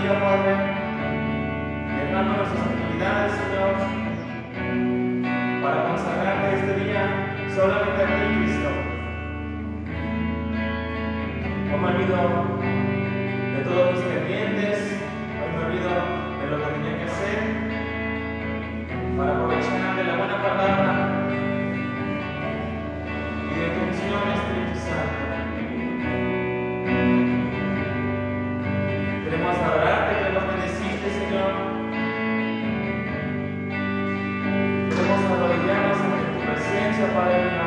día, Padre, dejando nuestras actividades, Señor, para consagrarte este día solamente a ti, Cristo. No me olvido de todos mis pendientes, hoy me olvido de lo que tenía que hacer para aprovechar de la buena palabra y de tu unción, Espíritu Santo. Queremos adorarte, queremos bendecirte, Señor. Queremos arrodillarnos ante tu presencia, Padre mío.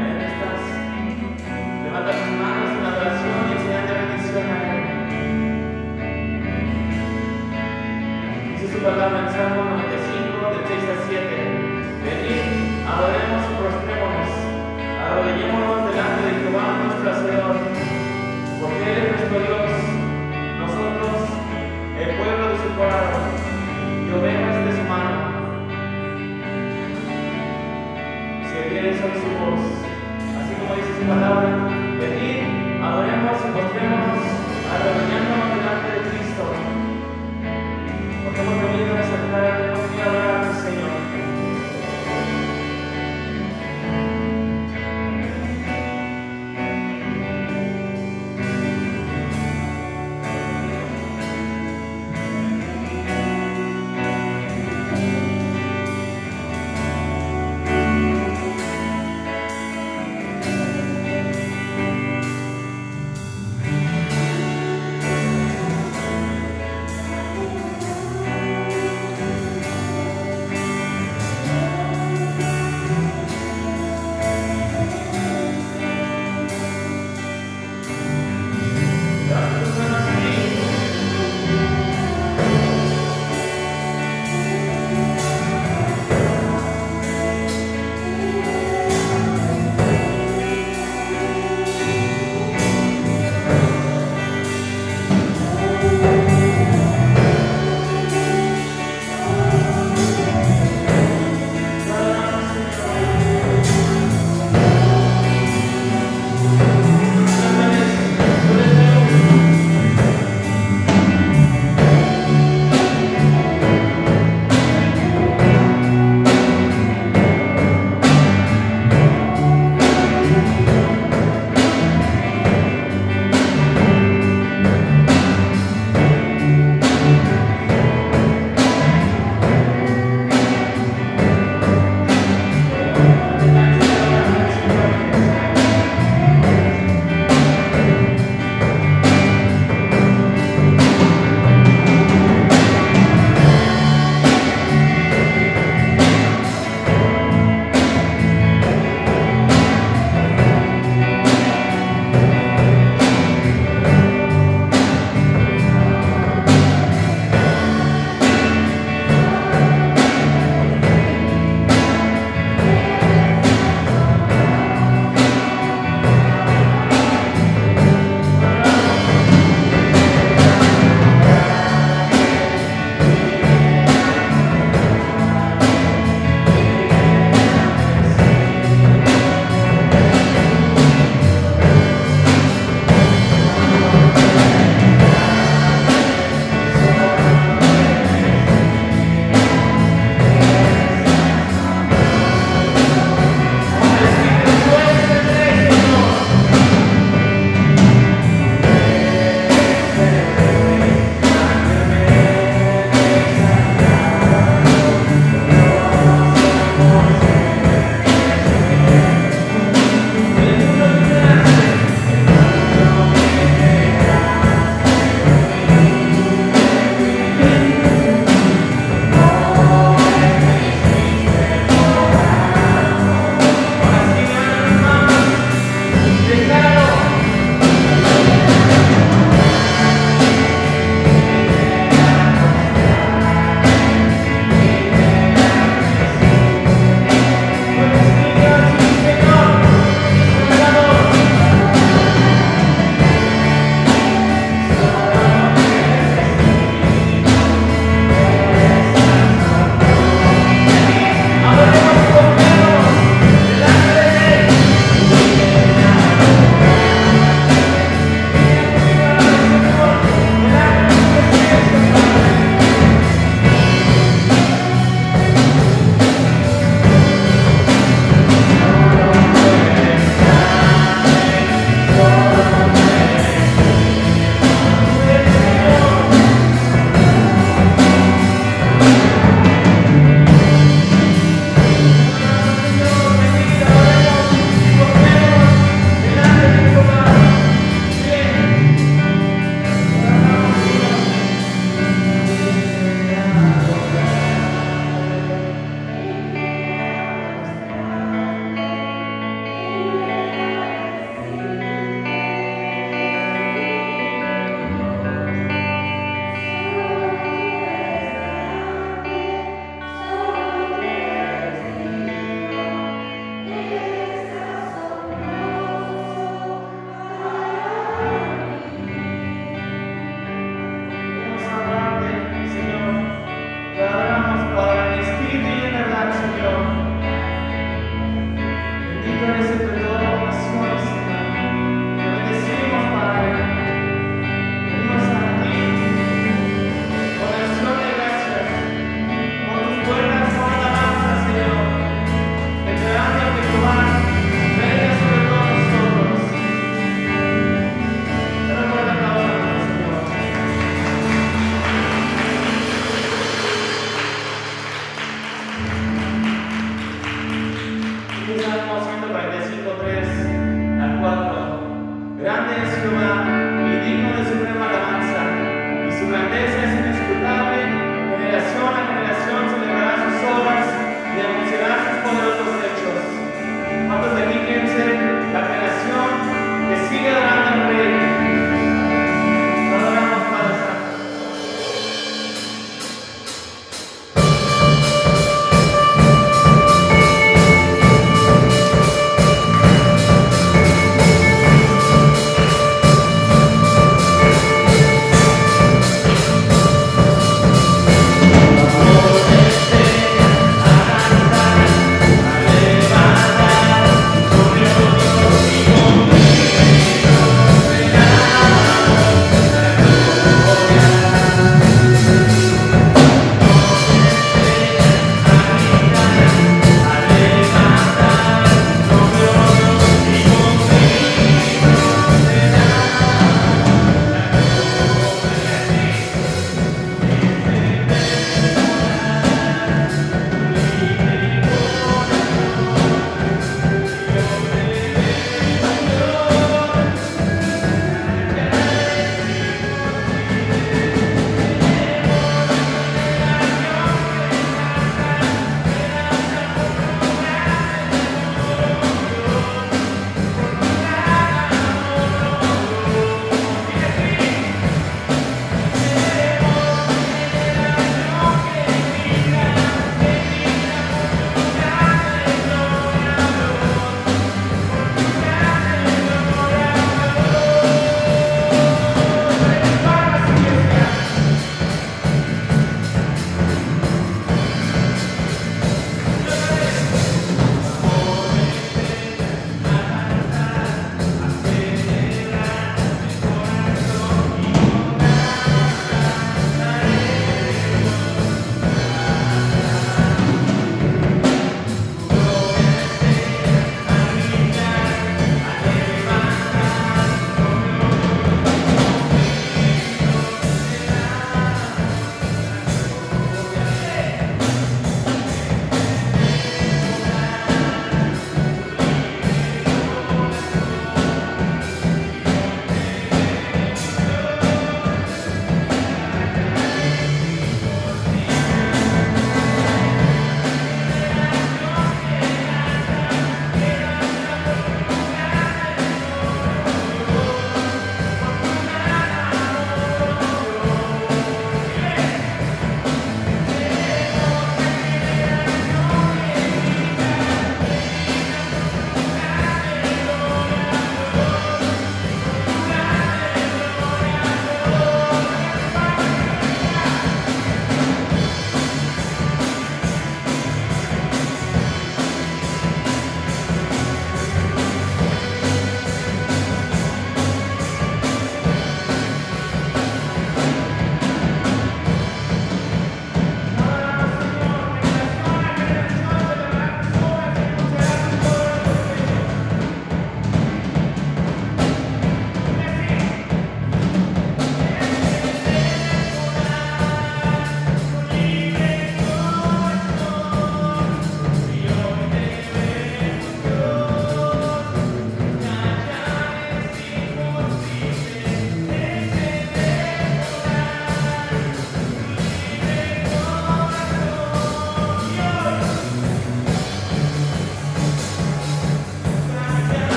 Ahí estás. Levanta tus manos en adoración y señal de bendición a Él. Dice su palabra en Salmo 95, del 6 al 7. Venid, adoremos y prostrémonos. Arrodillémonos delante de Jehová nuestro Hacedor, porque Él es nuestro Dios, nosotros el pueblo de su pueblo y ovejas de su mano. Si oyere hoy su voz, así como dice su palabra, venid, adoremos y postrémonos, arrodillándonos delante de Cristo, porque hemos venido a exaltar, hemos venido a adorar al Señor.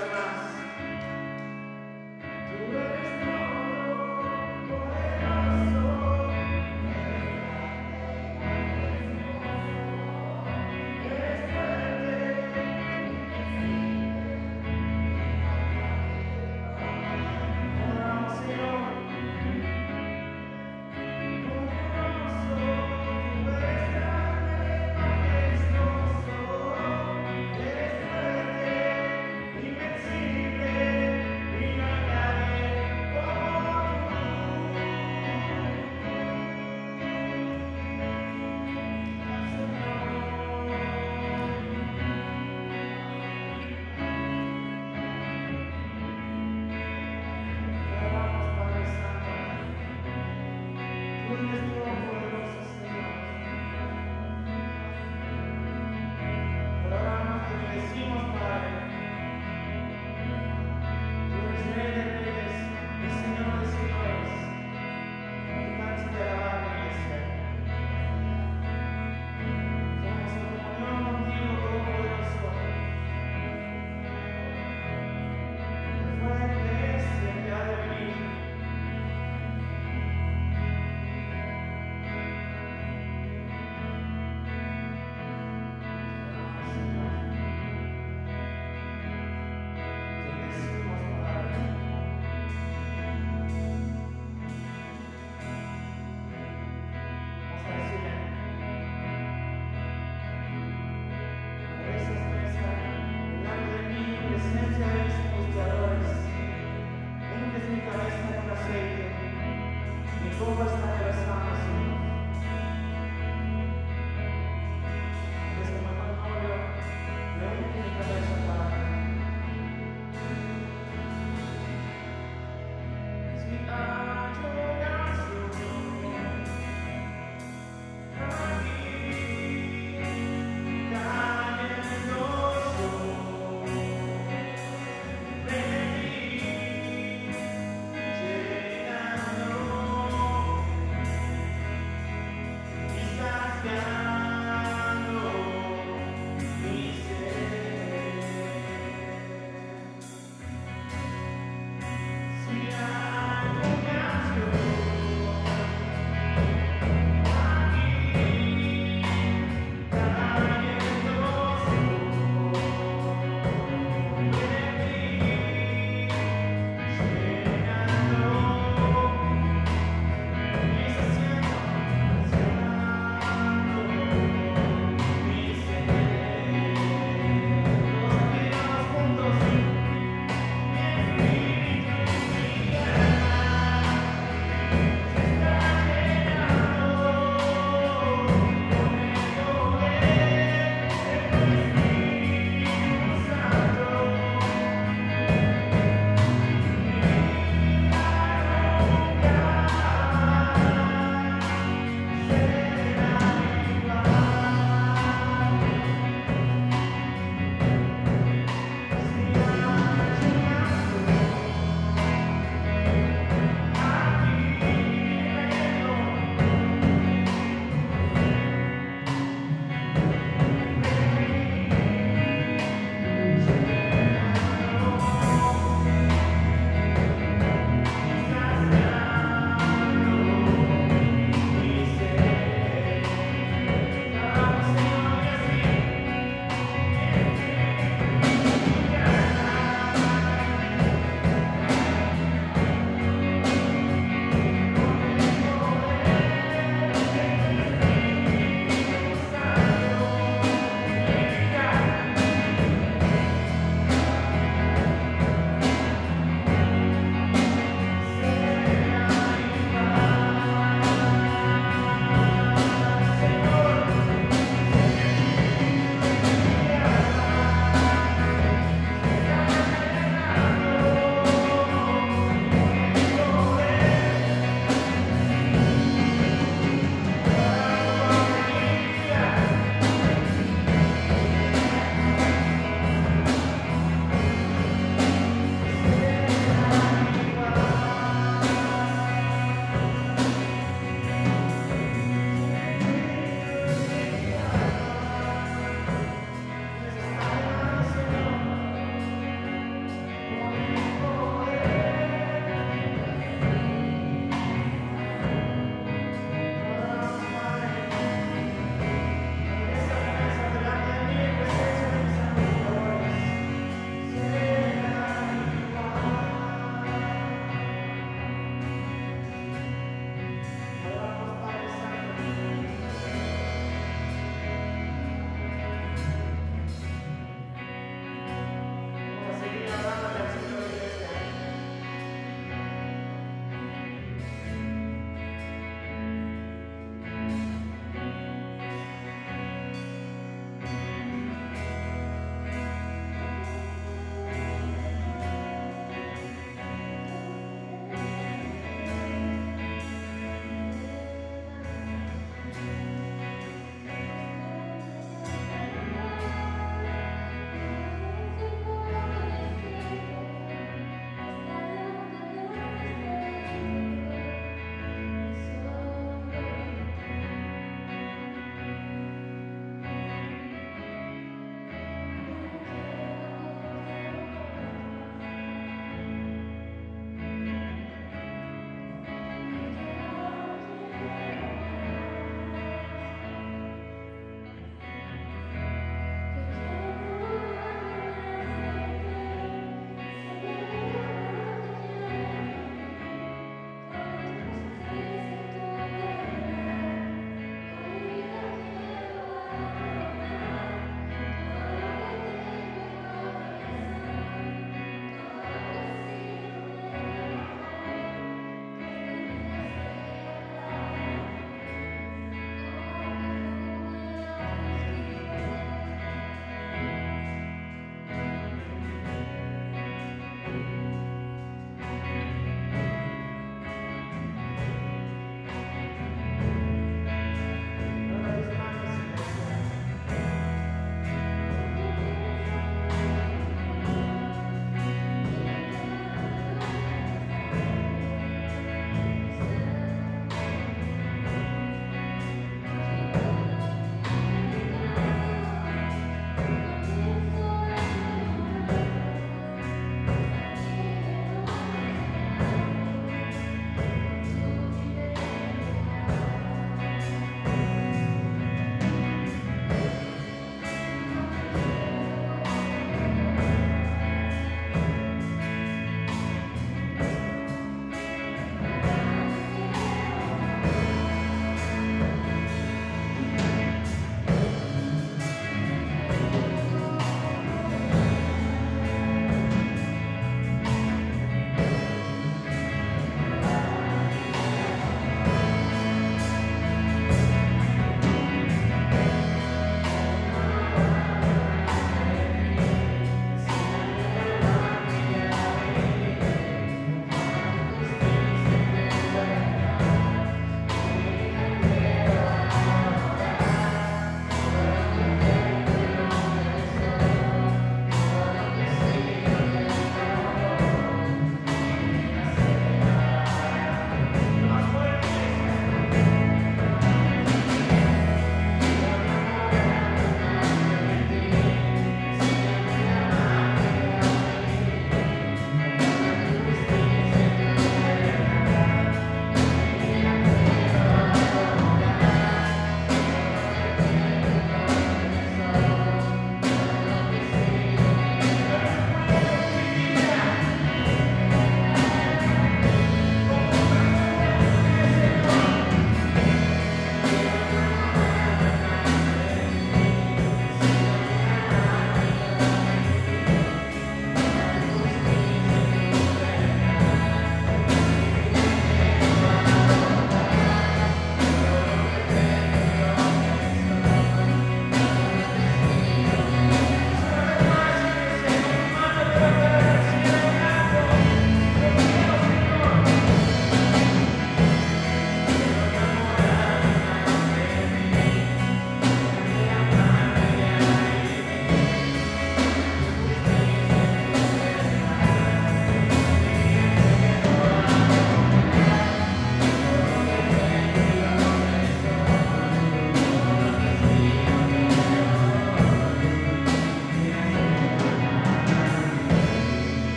vez más. Tú eres todopoderoso. Eres fuerte. Adoramos, Señor. Poderoso, tú eres grande, majestuoso. Eres fuerte, invencible.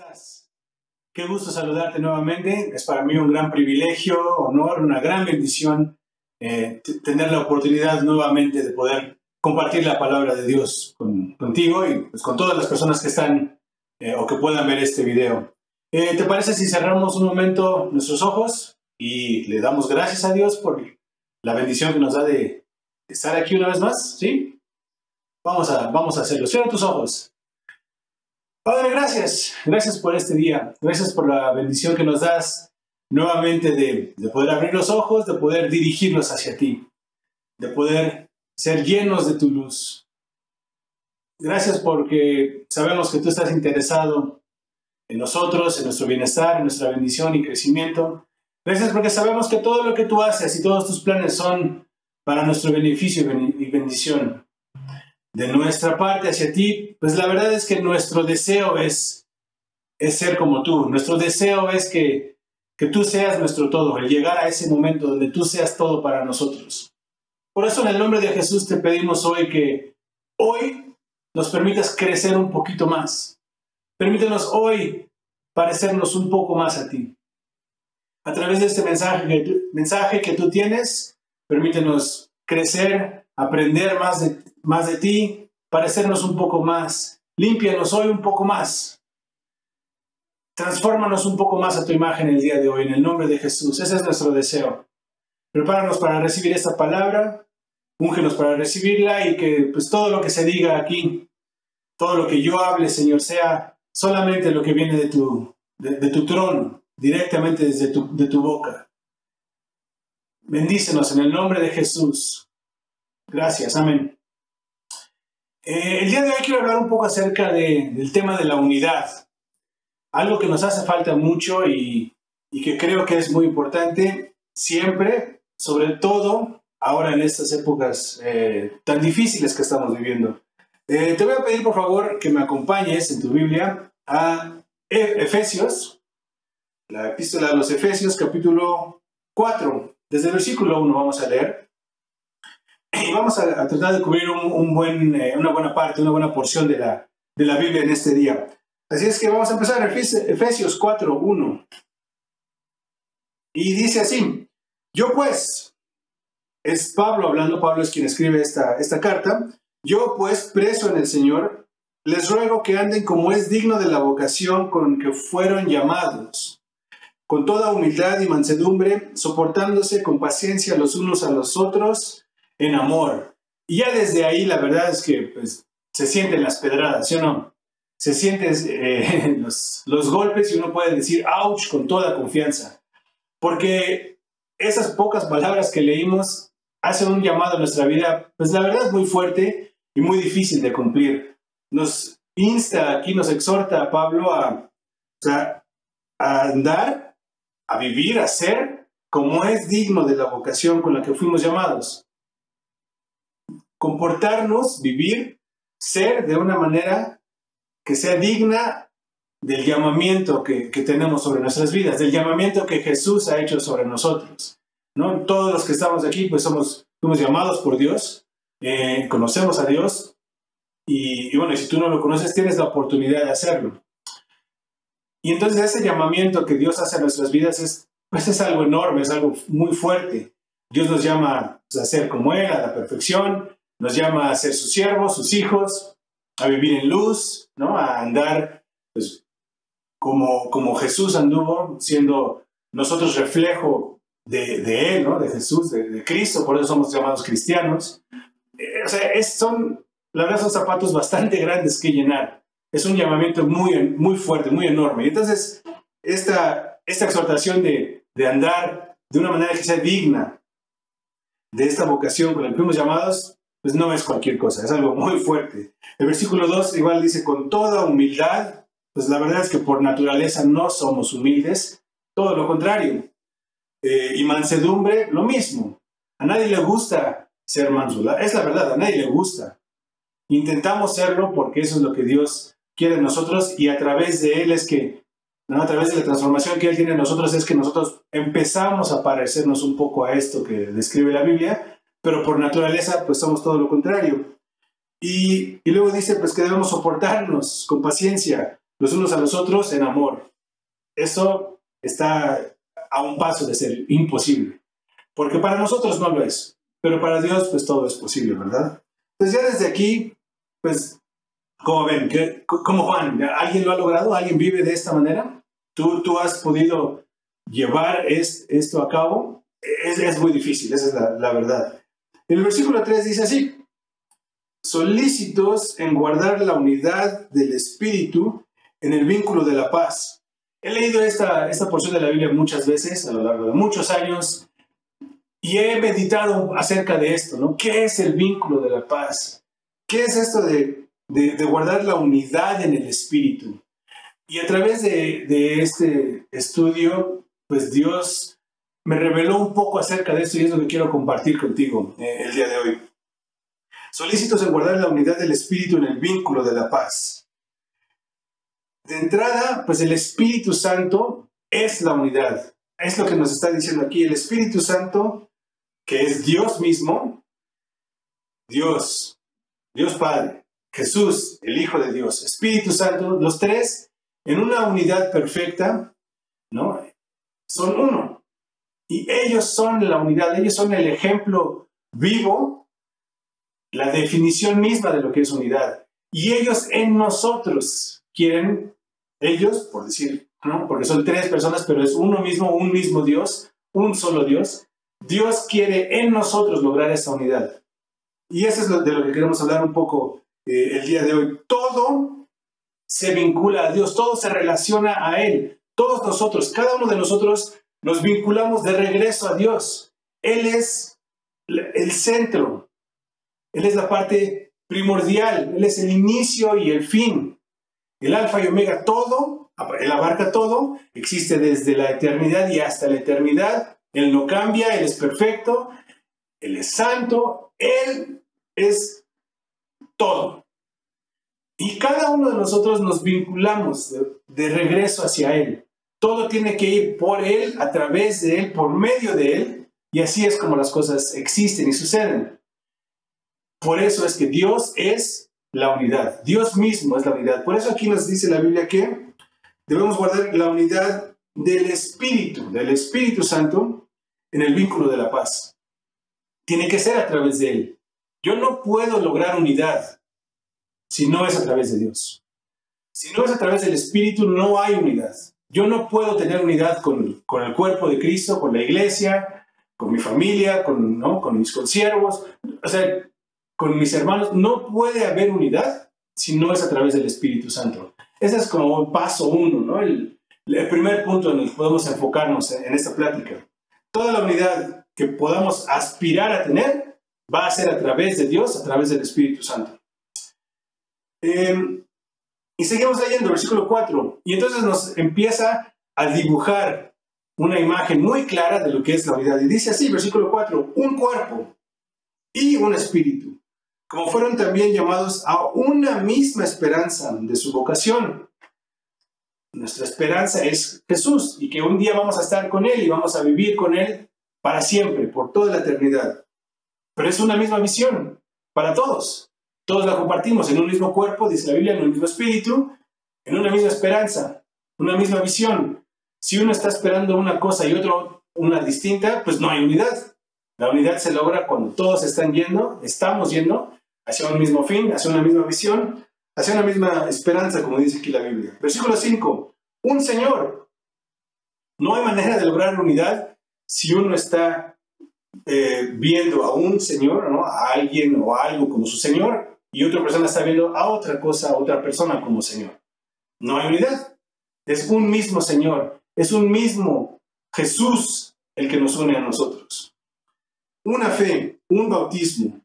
estás? Qué gusto saludarte nuevamente. Es para mí un gran privilegio, honor, una gran bendición tener la oportunidad nuevamente de poder compartir la palabra de Dios contigo y pues, con todas las personas que están o que puedan ver este video. ¿Te parece si cerramos un momento nuestros ojos y le damos gracias a Dios por la bendición que nos da de estar aquí una vez más? ¿Sí? Vamos a hacerlo. Cierra tus ojos. Padre, gracias. Gracias por este día. Gracias por la bendición que nos das nuevamente de poder abrir los ojos, de poder dirigirlos hacia ti, de poder ser llenos de tu luz. Gracias porque sabemos que tú estás interesado en nosotros, en nuestro bienestar, en nuestra bendición y crecimiento. Gracias porque sabemos que todo lo que tú haces y todos tus planes son para nuestro beneficio y bendición. De nuestra parte hacia ti, pues la verdad es que nuestro deseo es ser como tú. Nuestro deseo es que tú seas nuestro todo, el llegar a ese momento donde tú seas todo para nosotros. Por eso en el nombre de Jesús te pedimos hoy que hoy nos permitas crecer un poquito más. Permítenos hoy parecernos un poco más a ti. A través de este mensaje que tú tienes, permítenos crecer, aprender más de ti, parecernos un poco más. Límpianos hoy un poco más. Transfórmanos un poco más a tu imagen el día de hoy, en el nombre de Jesús. Ese es nuestro deseo. Prepáranos para recibir esta palabra, úngenos para recibirla y que pues, todo lo que se diga aquí, todo lo que yo hable, Señor, sea solamente lo que viene de tu trono, directamente de tu boca. Bendícenos en el nombre de Jesús. Gracias, amén. El día de hoy quiero hablar un poco acerca del tema de la unidad. Algo que nos hace falta mucho y que creo que es muy importante siempre, sobre todo ahora en estas épocas tan difíciles que estamos viviendo. Te voy a pedir por favor que me acompañes en tu Biblia a Efesios, la epístola a los Efesios, capítulo 4. Desde el versículo 1 vamos a leer. Y vamos a tratar de cubrir una buena parte, una buena porción de la Biblia en este día. Así es que vamos a empezar Efesios 4, 1. Y dice así: yo pues, es Pablo hablando, Pablo es quien escribe esta carta. Yo pues, preso en el Señor, les ruego que anden como es digno de la vocación con que fueron llamados, con toda humildad y mansedumbre, soportándose con paciencia los unos a los otros en amor. Y ya desde ahí la verdad es que pues, se sienten las pedradas, ¿sí o no? Se sienten los golpes y uno puede decir ouch con toda confianza. Porque esas pocas palabras que leímos hacen un llamado a nuestra vida, pues la verdad es muy fuerte y muy difícil de cumplir. Nos insta aquí, nos exhorta a Pablo a andar, a vivir, a ser como es digno de la vocación con la que fuimos llamados. Comportarnos, vivir, ser de una manera que sea digna del llamamiento que tenemos sobre nuestras vidas, del llamamiento que Jesús ha hecho sobre nosotros, ¿no? Todos los que estamos aquí, pues fuimos llamados por Dios, conocemos a Dios, y bueno, si tú no lo conoces, tienes la oportunidad de hacerlo. Y entonces ese llamamiento que Dios hace a nuestras vidas es algo enorme, es algo muy fuerte. Dios nos llama a ser como Él, a la perfección, nos llama a ser sus siervos, sus hijos, a vivir en luz, ¿no? A andar pues, como Jesús anduvo, siendo nosotros reflejo de Él, ¿no? De Jesús, de Cristo, por eso somos llamados cristianos. La verdad son zapatos bastante grandes que llenar. Es un llamamiento muy, muy fuerte, muy enorme. Y entonces, esta exhortación de andar de una manera que sea digna de esta vocación con la que fuimos llamados, pues no es cualquier cosa, es algo muy fuerte. El versículo 2 igual dice, con toda humildad, pues la verdad es que por naturaleza no somos humildes, todo lo contrario. Y mansedumbre, lo mismo. A nadie le gusta ser manso, es la verdad, a nadie le gusta. Intentamos serlo porque eso es lo que Dios quiere de nosotros y a través de Él es que, ¿no? A través de la transformación que Él tiene en nosotros es que nosotros empezamos a parecernos un poco a esto que describe la Biblia, pero por naturaleza pues somos todo lo contrario. Y luego dice pues que debemos soportarnos con paciencia los unos a los otros en amor. Eso está a un paso de ser imposible, porque para nosotros no lo es, pero para Dios pues todo es posible, ¿verdad? Entonces ya desde aquí, pues, como ven, como Juan, ¿alguien lo ha logrado? ¿Alguien vive de esta manera? ¿Tú has podido llevar esto a cabo? Es muy difícil, esa es la verdad. El versículo 3 dice así: solícitos en guardar la unidad del Espíritu en el vínculo de la paz. He leído esta porción de la Biblia muchas veces a lo largo de muchos años y he meditado acerca de esto, ¿no? ¿Qué es el vínculo de la paz? ¿Qué es esto de guardar la unidad en el Espíritu? Y a través de este estudio, pues Dios me reveló un poco acerca de esto y es lo que quiero compartir contigo el día de hoy. Solícitos en guardar la unidad del Espíritu en el vínculo de la paz. De entrada, pues el Espíritu Santo es la unidad. Es lo que nos está diciendo aquí. El Espíritu Santo, que es Dios mismo, Dios Padre, Jesús, el Hijo de Dios, Espíritu Santo, los tres en una unidad perfecta, ¿no? Son uno. Y ellos son la unidad, ellos son el ejemplo vivo, la definición misma de lo que es unidad. Y ellos en nosotros quieren, ellos, por decir, ¿no? Porque son tres personas, pero es uno mismo, un mismo Dios, un solo Dios. Dios quiere en nosotros lograr esa unidad. Y eso es de lo que queremos hablar un poco el día de hoy. Todo se vincula a Dios, todo se relaciona a Él. Todos nosotros, cada uno de nosotros, nos vinculamos de regreso a Dios. Él es el centro. Él es la parte primordial. Él es el inicio y el fin. El alfa y omega, todo. Él abarca todo. Existe desde la eternidad y hasta la eternidad. Él no cambia. Él es perfecto. Él es santo. Él es todo. Y cada uno de nosotros nos vinculamos de regreso hacia Él. Todo tiene que ir por Él, a través de Él, por medio de Él. Y así es como las cosas existen y suceden. Por eso es que Dios es la unidad. Dios mismo es la unidad. Por eso aquí nos dice la Biblia que debemos guardar la unidad del Espíritu Santo, en el vínculo de la paz. Tiene que ser a través de Él. Yo no puedo lograr unidad si no es a través de Dios. Si no es a través del Espíritu, no hay unidad. Yo no puedo tener unidad con el cuerpo de Cristo, con la iglesia, con mi familia, con mis consiervos, o sea, con mis hermanos. No puede haber unidad si no es a través del Espíritu Santo. Ese es como el paso uno, ¿no? El primer punto en el que podemos enfocarnos en esta plática. Toda la unidad que podamos aspirar a tener va a ser a través de Dios, a través del Espíritu Santo. Y seguimos leyendo, versículo 4. Y entonces nos empieza a dibujar una imagen muy clara de lo que es la unidad. Y dice así, versículo 4, un cuerpo y un espíritu, como fueron también llamados a una misma esperanza de su vocación. Nuestra esperanza es Jesús y que un día vamos a estar con Él y vamos a vivir con Él para siempre, por toda la eternidad. Pero es una misma visión para todos. Todos la compartimos en un mismo cuerpo, dice la Biblia, en un mismo espíritu, en una misma esperanza, una misma visión. Si uno está esperando una cosa y otro una distinta, pues no hay unidad. La unidad se logra cuando todos estamos yendo hacia un mismo fin, hacia una misma visión, hacia una misma esperanza, como dice aquí la Biblia. Versículo 5. Un Señor. No hay manera de lograr unidad si uno está viendo a un Señor, ¿no? A alguien o a algo como su Señor, y otra persona está viendo a otra cosa, a otra persona como Señor. No hay unidad. Es un mismo Señor. Es un mismo Jesús el que nos une a nosotros. Una fe, un bautismo,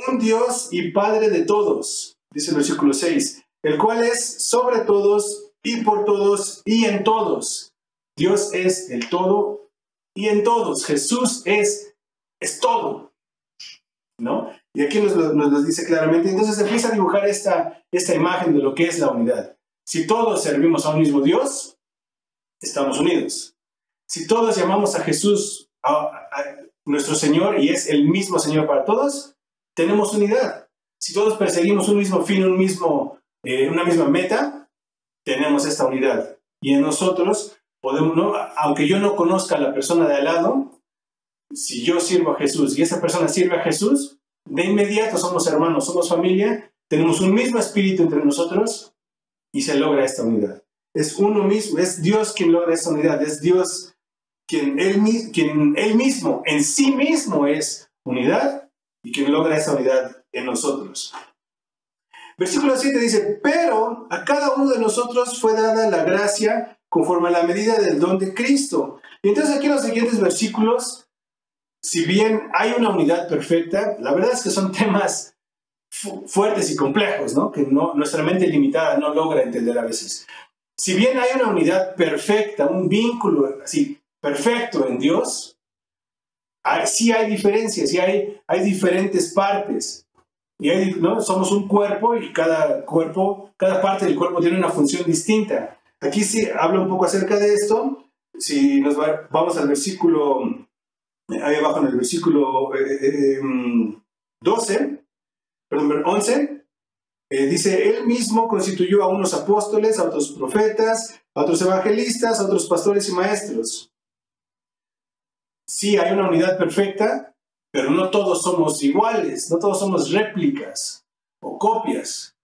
un Dios y Padre de todos, dice el versículo 6, el cual es sobre todos y por todos y en todos. Dios es el todo y en todos. Jesús es todo, ¿no? Y aquí nos lo dice claramente. Entonces empieza a dibujar esta imagen de lo que es la unidad. Si todos servimos a un mismo Dios, estamos unidos. Si todos llamamos a Jesús a nuestro Señor y es el mismo Señor para todos, tenemos unidad. Si todos perseguimos un mismo fin, una misma meta, tenemos esta unidad. Y en nosotros podemos, ¿no? Aunque yo no conozca a la persona de al lado, si yo sirvo a Jesús y esa persona sirve a Jesús, de inmediato somos hermanos, somos familia, tenemos un mismo espíritu entre nosotros y se logra esta unidad. Es uno mismo, es Dios quien logra esta unidad, es Dios quien él mismo, en sí mismo es unidad y quien logra esta unidad en nosotros. Versículo 7 dice, pero a cada uno de nosotros fue dada la gracia conforme a la medida del don de Cristo. Y entonces aquí en los siguientes versículos, si bien hay una unidad perfecta, la verdad es que son temas fuertes y complejos, ¿no? Que nuestra mente limitada no logra entender a veces. Si bien hay una unidad perfecta, un vínculo así perfecto en Dios, sí hay diferencias, sí hay diferentes partes. Y ¿no? Somos un cuerpo y cada parte del cuerpo tiene una función distinta. Aquí sí habla un poco acerca de esto. Si vamos al versículo, ahí abajo en el versículo 11, dice, él mismo constituyó a unos apóstoles, a otros profetas, a otros evangelistas, a otros pastores y maestros. Sí hay una unidad perfecta, pero no todos somos iguales, no todos somos réplicas o copias.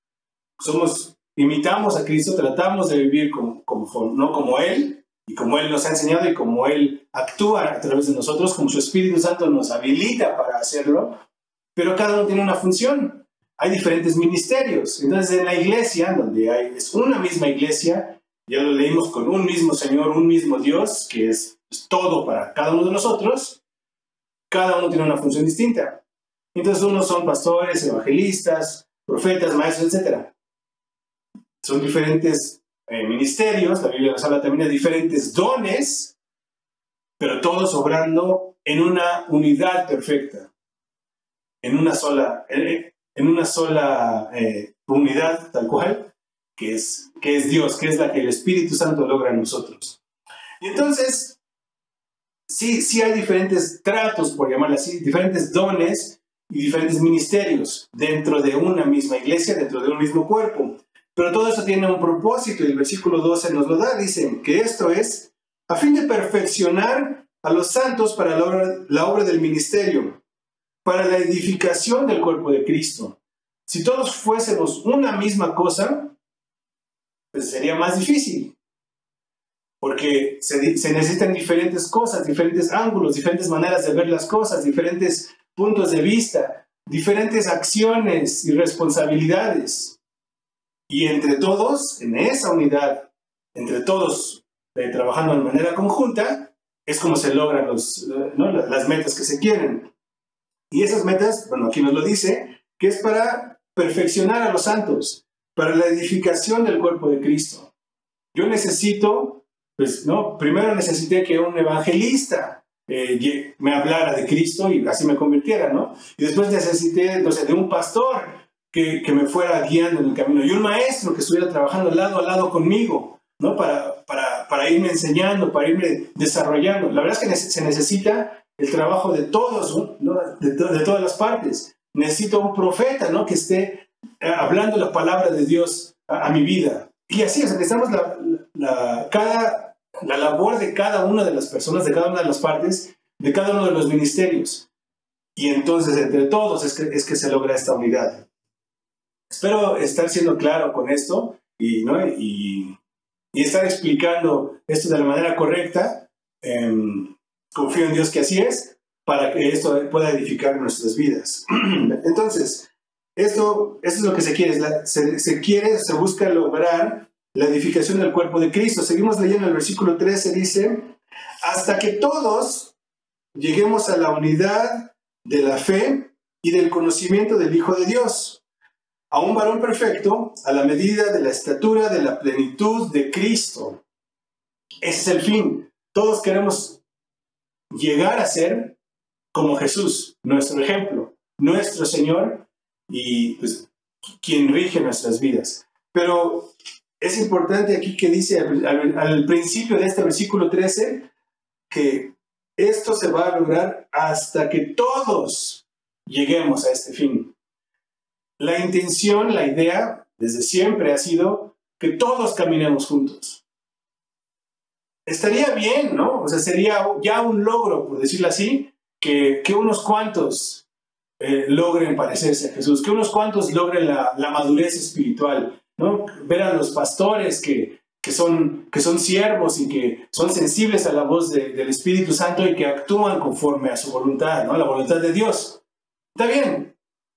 Imitamos a Cristo, tratamos de vivir no como Él, y como Él nos ha enseñado y como Él actúa a través de nosotros, como su Espíritu Santo nos habilita para hacerlo, pero cada uno tiene una función. Hay diferentes ministerios. Entonces en la iglesia, donde es una misma iglesia, ya lo leímos, con un mismo Señor, un mismo Dios, que es todo para cada uno de nosotros, cada uno tiene una función distinta. Entonces unos son pastores, evangelistas, profetas, maestros, etc. Son diferentes ministerios, la Biblia nos habla también de diferentes dones, pero todos obrando en una unidad perfecta, en una sola unidad tal cual, que es Dios, que es la que el Espíritu Santo logra en nosotros. Y entonces, sí hay diferentes tratos, por llamarlo así, diferentes dones y diferentes ministerios dentro de una misma iglesia, dentro de un mismo cuerpo. Pero todo eso tiene un propósito y el versículo 12 nos lo da. Dice que esto es a fin de perfeccionar a los santos para la obra del ministerio, para la edificación del cuerpo de Cristo. Si todos fuésemos una misma cosa, pues sería más difícil. Porque se necesitan diferentes cosas, diferentes ángulos, diferentes maneras de ver las cosas, diferentes puntos de vista, diferentes acciones y responsabilidades. Y entre todos, en esa unidad, entre todos trabajando de manera conjunta, es como se logran las metas que se quieren. Y esas metas, bueno, aquí nos lo dice, que es para perfeccionar a los santos, para la edificación del cuerpo de Cristo. Yo necesito, primero necesité que un evangelista me hablara de Cristo y así me convirtiera, ¿no? Y después necesité, de un pastor que me fuera guiando en el camino, y un maestro que estuviera trabajando lado a lado conmigo, ¿no? Para irme enseñando, para irme desarrollando. La verdad es que se necesita el trabajo de todos, ¿no? de todas las partes. Necesito un profeta, ¿no? Que esté hablando la palabra de Dios a mi vida. Y así, necesitamos la labor de cada una de las personas, de cada una de las partes, de cada uno de los ministerios. Y entonces, entre todos, es que se logra esta unidad. Espero estar siendo claro con esto y estar explicando esto de la manera correcta. Confío en Dios que así es, para que esto pueda edificar nuestras vidas. Entonces, esto es lo que se quiere. Se busca lograr la edificación del cuerpo de Cristo. Seguimos leyendo el versículo 13, dice, hasta que todos lleguemos a la unidad de la fe y del conocimiento del Hijo de Dios, a un varón perfecto, a la medida de la estatura de la plenitud de Cristo. Ese es el fin. Todos queremos llegar a ser como Jesús, nuestro ejemplo, nuestro Señor y quien rige nuestras vidas. Pero es importante aquí que dice al principio de este versículo 13 que esto se va a lograr hasta que todos lleguemos a este fin. La intención, la idea, desde siempre ha sido que todos caminemos juntos. Estaría bien, ¿no? O sea, sería ya un logro, por decirlo así, que unos cuantos logren parecerse a Jesús, que unos cuantos logren la madurez espiritual, ¿no? Ver a los pastores que son siervos y que son sensibles a la voz del Espíritu Santo y que actúan conforme a su voluntad, ¿no? La voluntad de Dios. Está bien,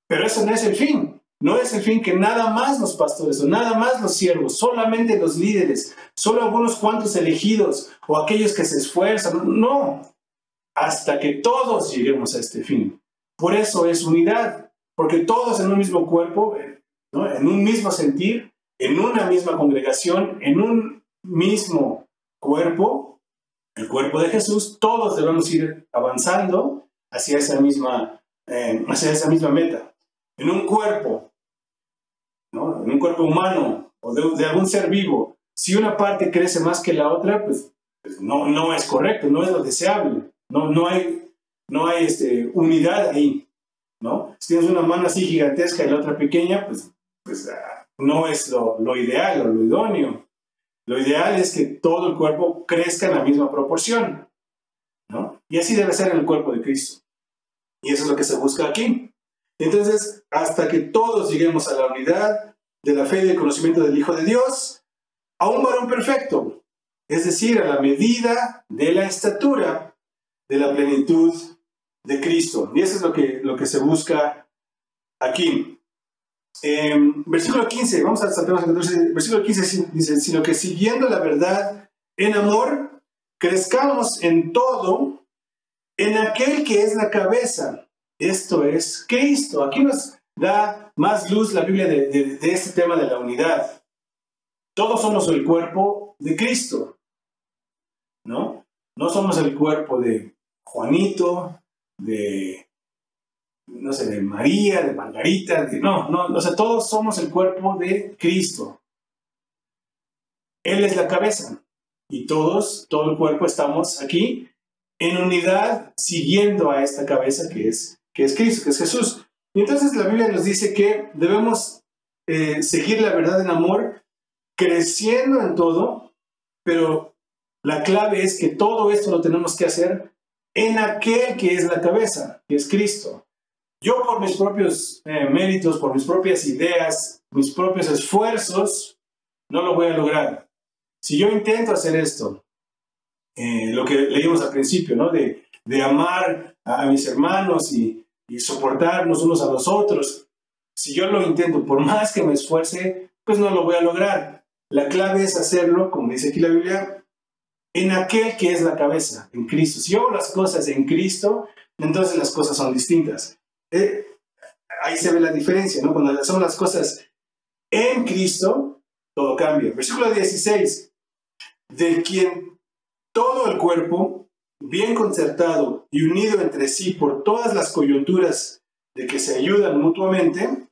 pero eso no es el fin. No es el fin que nada más los pastores o nada más los siervos, solamente los líderes, solo algunos cuantos elegidos o aquellos que se esfuerzan. No, hasta que todos lleguemos a este fin. Por eso es unidad, porque todos en un mismo cuerpo, ¿no? En un mismo sentir, en una misma congregación, en un mismo cuerpo, el cuerpo de Jesús, todos debemos ir avanzando hacia esa misma meta. En un cuerpo, ¿no? En un cuerpo humano o de algún ser vivo, si una parte crece más que la otra, pues no es correcto, no es lo deseable, no hay unidad ahí, ¿no? Si tienes una mano así gigantesca y la otra pequeña, pues no es lo ideal o lo idóneo. Lo ideal es que todo el cuerpo crezca en la misma proporción, ¿no? Y así debe ser en el cuerpo de Cristo. Y eso es lo que se busca aquí. Entonces, hasta que todos lleguemos a la unidad de la fe y del conocimiento del Hijo de Dios, a un varón perfecto, es decir, a la medida de la estatura de la plenitud de Cristo. Y eso es lo que se busca aquí. Versículo 15, vamos a saltarnos al 14, versículo 15 dice, sino que siguiendo la verdad en amor, crezcamos en todo en aquel que es la cabeza. Esto es Cristo. Aquí nos da más luz la Biblia de este tema de la unidad. Todos somos el cuerpo de Cristo, ¿no? No somos el cuerpo de Juanito, de María, de Margarita, o sea, todos somos el cuerpo de Cristo. Él es la cabeza y todo el cuerpo estamos aquí en unidad siguiendo a esta cabeza que es Cristo, que es Jesús. Y entonces la Biblia nos dice que debemos seguir la verdad en amor, creciendo en todo, pero la clave es que todo esto lo tenemos que hacer en aquel que es la cabeza, que es Cristo. Yo por mis propios méritos, por mis propias ideas, mis propios esfuerzos, no lo voy a lograr. Si yo intento hacer esto, lo que leímos al principio, ¿no? De amar a mis hermanos y soportarnos unos a los otros. Si yo lo intento, por más que me esfuerce, pues no lo voy a lograr. La clave es hacerlo, como dice aquí la Biblia, en aquel que es la cabeza, en Cristo. Si yo hago las cosas en Cristo, entonces las cosas son distintas. Ahí se ve la diferencia, ¿no? Cuando hacemos las cosas en Cristo, todo cambia. Versículo 16. De quien todo el cuerpo, bien concertado y unido entre sí por todas las coyunturas de que se ayudan mutuamente,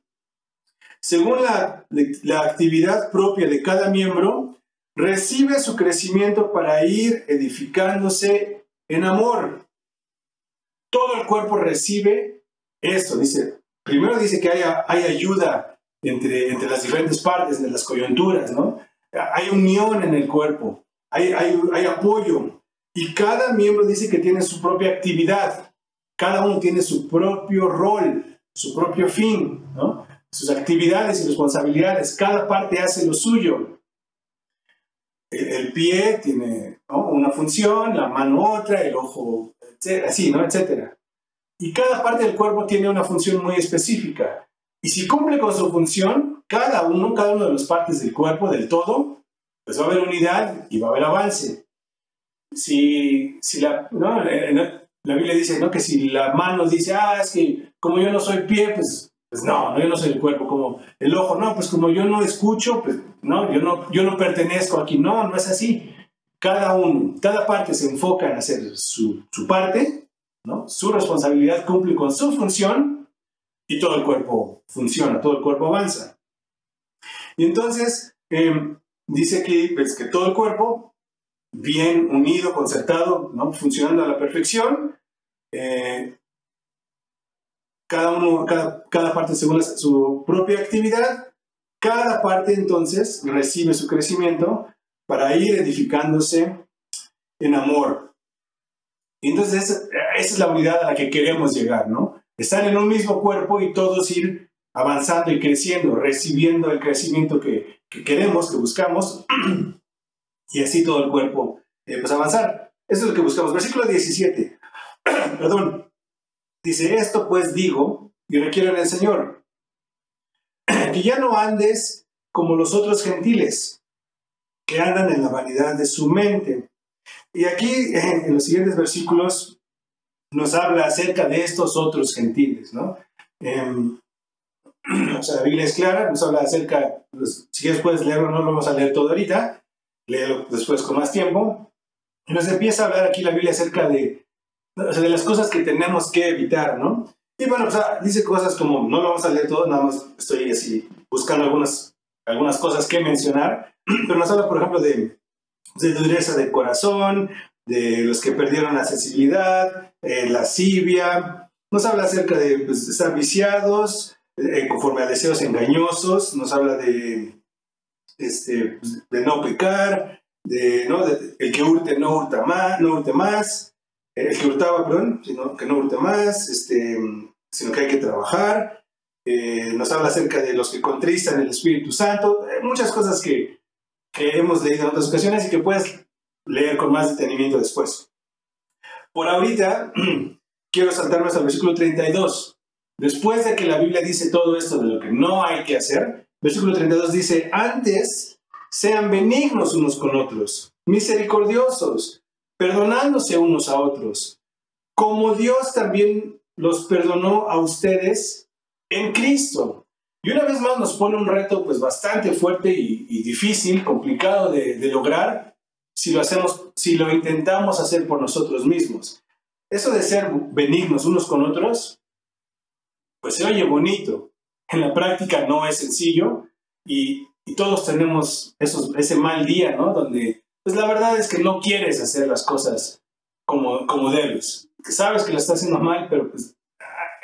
según la actividad propia de cada miembro, recibe su crecimiento para ir edificándose en amor. Todo el cuerpo recibe esto, primero dice que hay ayuda entre las diferentes partes de las coyunturas, ¿no? Hay unión en el cuerpo, hay apoyo. Y cada miembro dice que tiene su propia actividad. Cada uno tiene su propio rol, su propio fin, ¿no? Sus actividades y responsabilidades. Cada parte hace lo suyo. El pie tiene, ¿no?, una función, la mano otra, el ojo, así, ¿no?, etcétera. Y cada parte del cuerpo tiene una función muy específica. Y si cumple con su función, cada uno de las partes del cuerpo, del todo, pues va a haber unidad y va a haber avance. La Biblia dice, ¿no?, que si la mano dice, es que como yo no soy pie, pues no, yo no soy el cuerpo. Como el ojo, no, pues como yo no escucho, pues no, yo no pertenezco aquí. No es así. Cada parte se enfoca en hacer su parte, ¿no? Su responsabilidad, cumple con su función y todo el cuerpo funciona, todo el cuerpo avanza. Y entonces dice aquí pues, que todo el cuerpo, bien unido, concertado, ¿no?, funcionando a la perfección, cada parte según su propia actividad, Cada parte entonces recibe su crecimiento para ir edificándose en amor. Y entonces esa es la unidad a la que queremos llegar, ¿no? Estar en un mismo cuerpo y todos ir avanzando y creciendo, recibiendo el crecimiento que queremos, que buscamos, y así todo el cuerpo pues avanzar. Eso es lo que buscamos. Versículo 17. Perdón. Dice, esto pues digo y requiero en el Señor, que ya no andes como los otros gentiles, que andan en la vanidad de su mente. Y aquí, en los siguientes versículos, nos habla acerca de estos otros gentiles, ¿no? O sea, la Biblia es clara, nos habla acerca, pues, si quieres puedes leerlo, no lo vamos a leer todo ahorita, léelo después con más tiempo. Y nos empieza a hablar aquí la Biblia acerca de las cosas que tenemos que evitar, ¿no? Y bueno, pues, dice cosas como, no lo vamos a leer todo, nada más estoy así buscando algunas cosas que mencionar, pero nos habla, por ejemplo, de dureza de corazón, de los que perdieron la sensibilidad, lascivia, nos habla acerca de pues, estar viciados, conforme a deseos engañosos, nos habla de no pecar, el que hurte no hurte más, el que hurtaba, perdón, que no hurte más, sino que hay que trabajar. Nos habla acerca de los que contristan el Espíritu Santo, muchas cosas que hemos leído en otras ocasiones y que puedes leer con más detenimiento después. Por ahorita, quiero saltarnos al versículo 32. Después de que la Biblia dice todo esto de lo que no hay que hacer, versículo 32 dice, antes sean benignos unos con otros, misericordiosos, perdonándose unos a otros, como Dios también los perdonó a ustedes en Cristo. Y una vez más nos pone un reto pues bastante fuerte y difícil, complicado de lograr si lo intentamos hacer por nosotros mismos. Eso de ser benignos unos con otros, pues se oye bonito. En la práctica no es sencillo y todos tenemos ese mal día, ¿no? Donde pues la verdad es que no quieres hacer las cosas como debes. Que sabes que lo estás haciendo mal, pero pues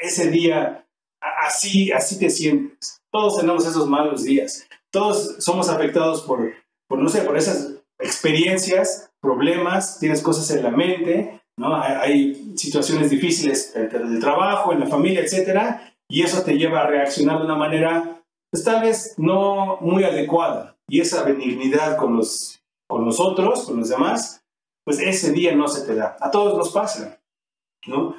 ese día así te sientes. Todos tenemos esos malos días. Todos somos afectados por esas experiencias, problemas, tienes cosas en la mente, ¿no? Hay situaciones difíciles en el trabajo, en la familia, etc. Y eso te lleva a reaccionar de una manera, pues tal vez no muy adecuada. Y esa benignidad con los otros, con los demás, pues ese día no se te da. A todos nos pasa, ¿no?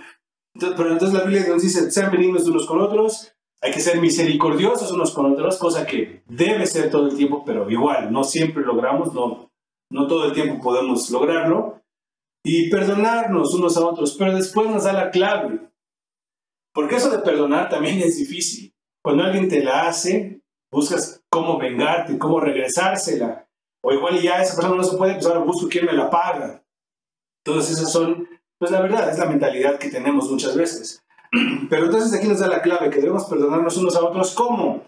Entonces la Biblia nos dice, sean benignos unos con otros, hay que ser misericordiosos unos con otros, cosa que debe ser todo el tiempo, pero igual, no siempre logramos, no todo el tiempo podemos lograrlo, y perdonarnos unos a otros, pero después nos da la clave, porque eso de perdonar también es difícil. Cuando alguien te la hace, buscas cómo vengarte, cómo regresársela, o igual ya esa persona no se puede, pues ahora busco quién me la paga. Todas esas son, pues la verdad, es la mentalidad que tenemos muchas veces. Pero entonces aquí nos da la clave, que debemos perdonarnos unos a otros. ¿Cómo?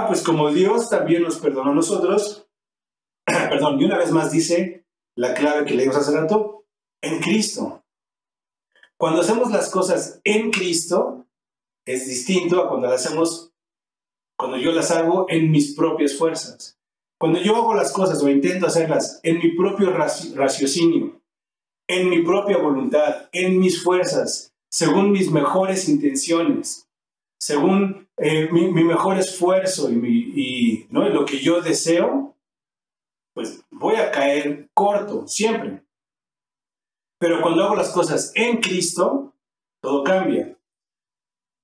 Pues como Dios también nos perdonó a nosotros. Perdón, y una vez más dice la clave que leímos hace rato, en Cristo. Cuando hacemos las cosas en Cristo, es distinto a cuando yo las hago en mis propias fuerzas. Cuando yo hago las cosas o intento hacerlas en mi propio raciocinio, en mi propia voluntad, en mis fuerzas, según mis mejores intenciones, según mi mejor esfuerzo y ¿no? lo que yo deseo, pues voy a caer corto, siempre. Pero cuando hago las cosas en Cristo, todo cambia.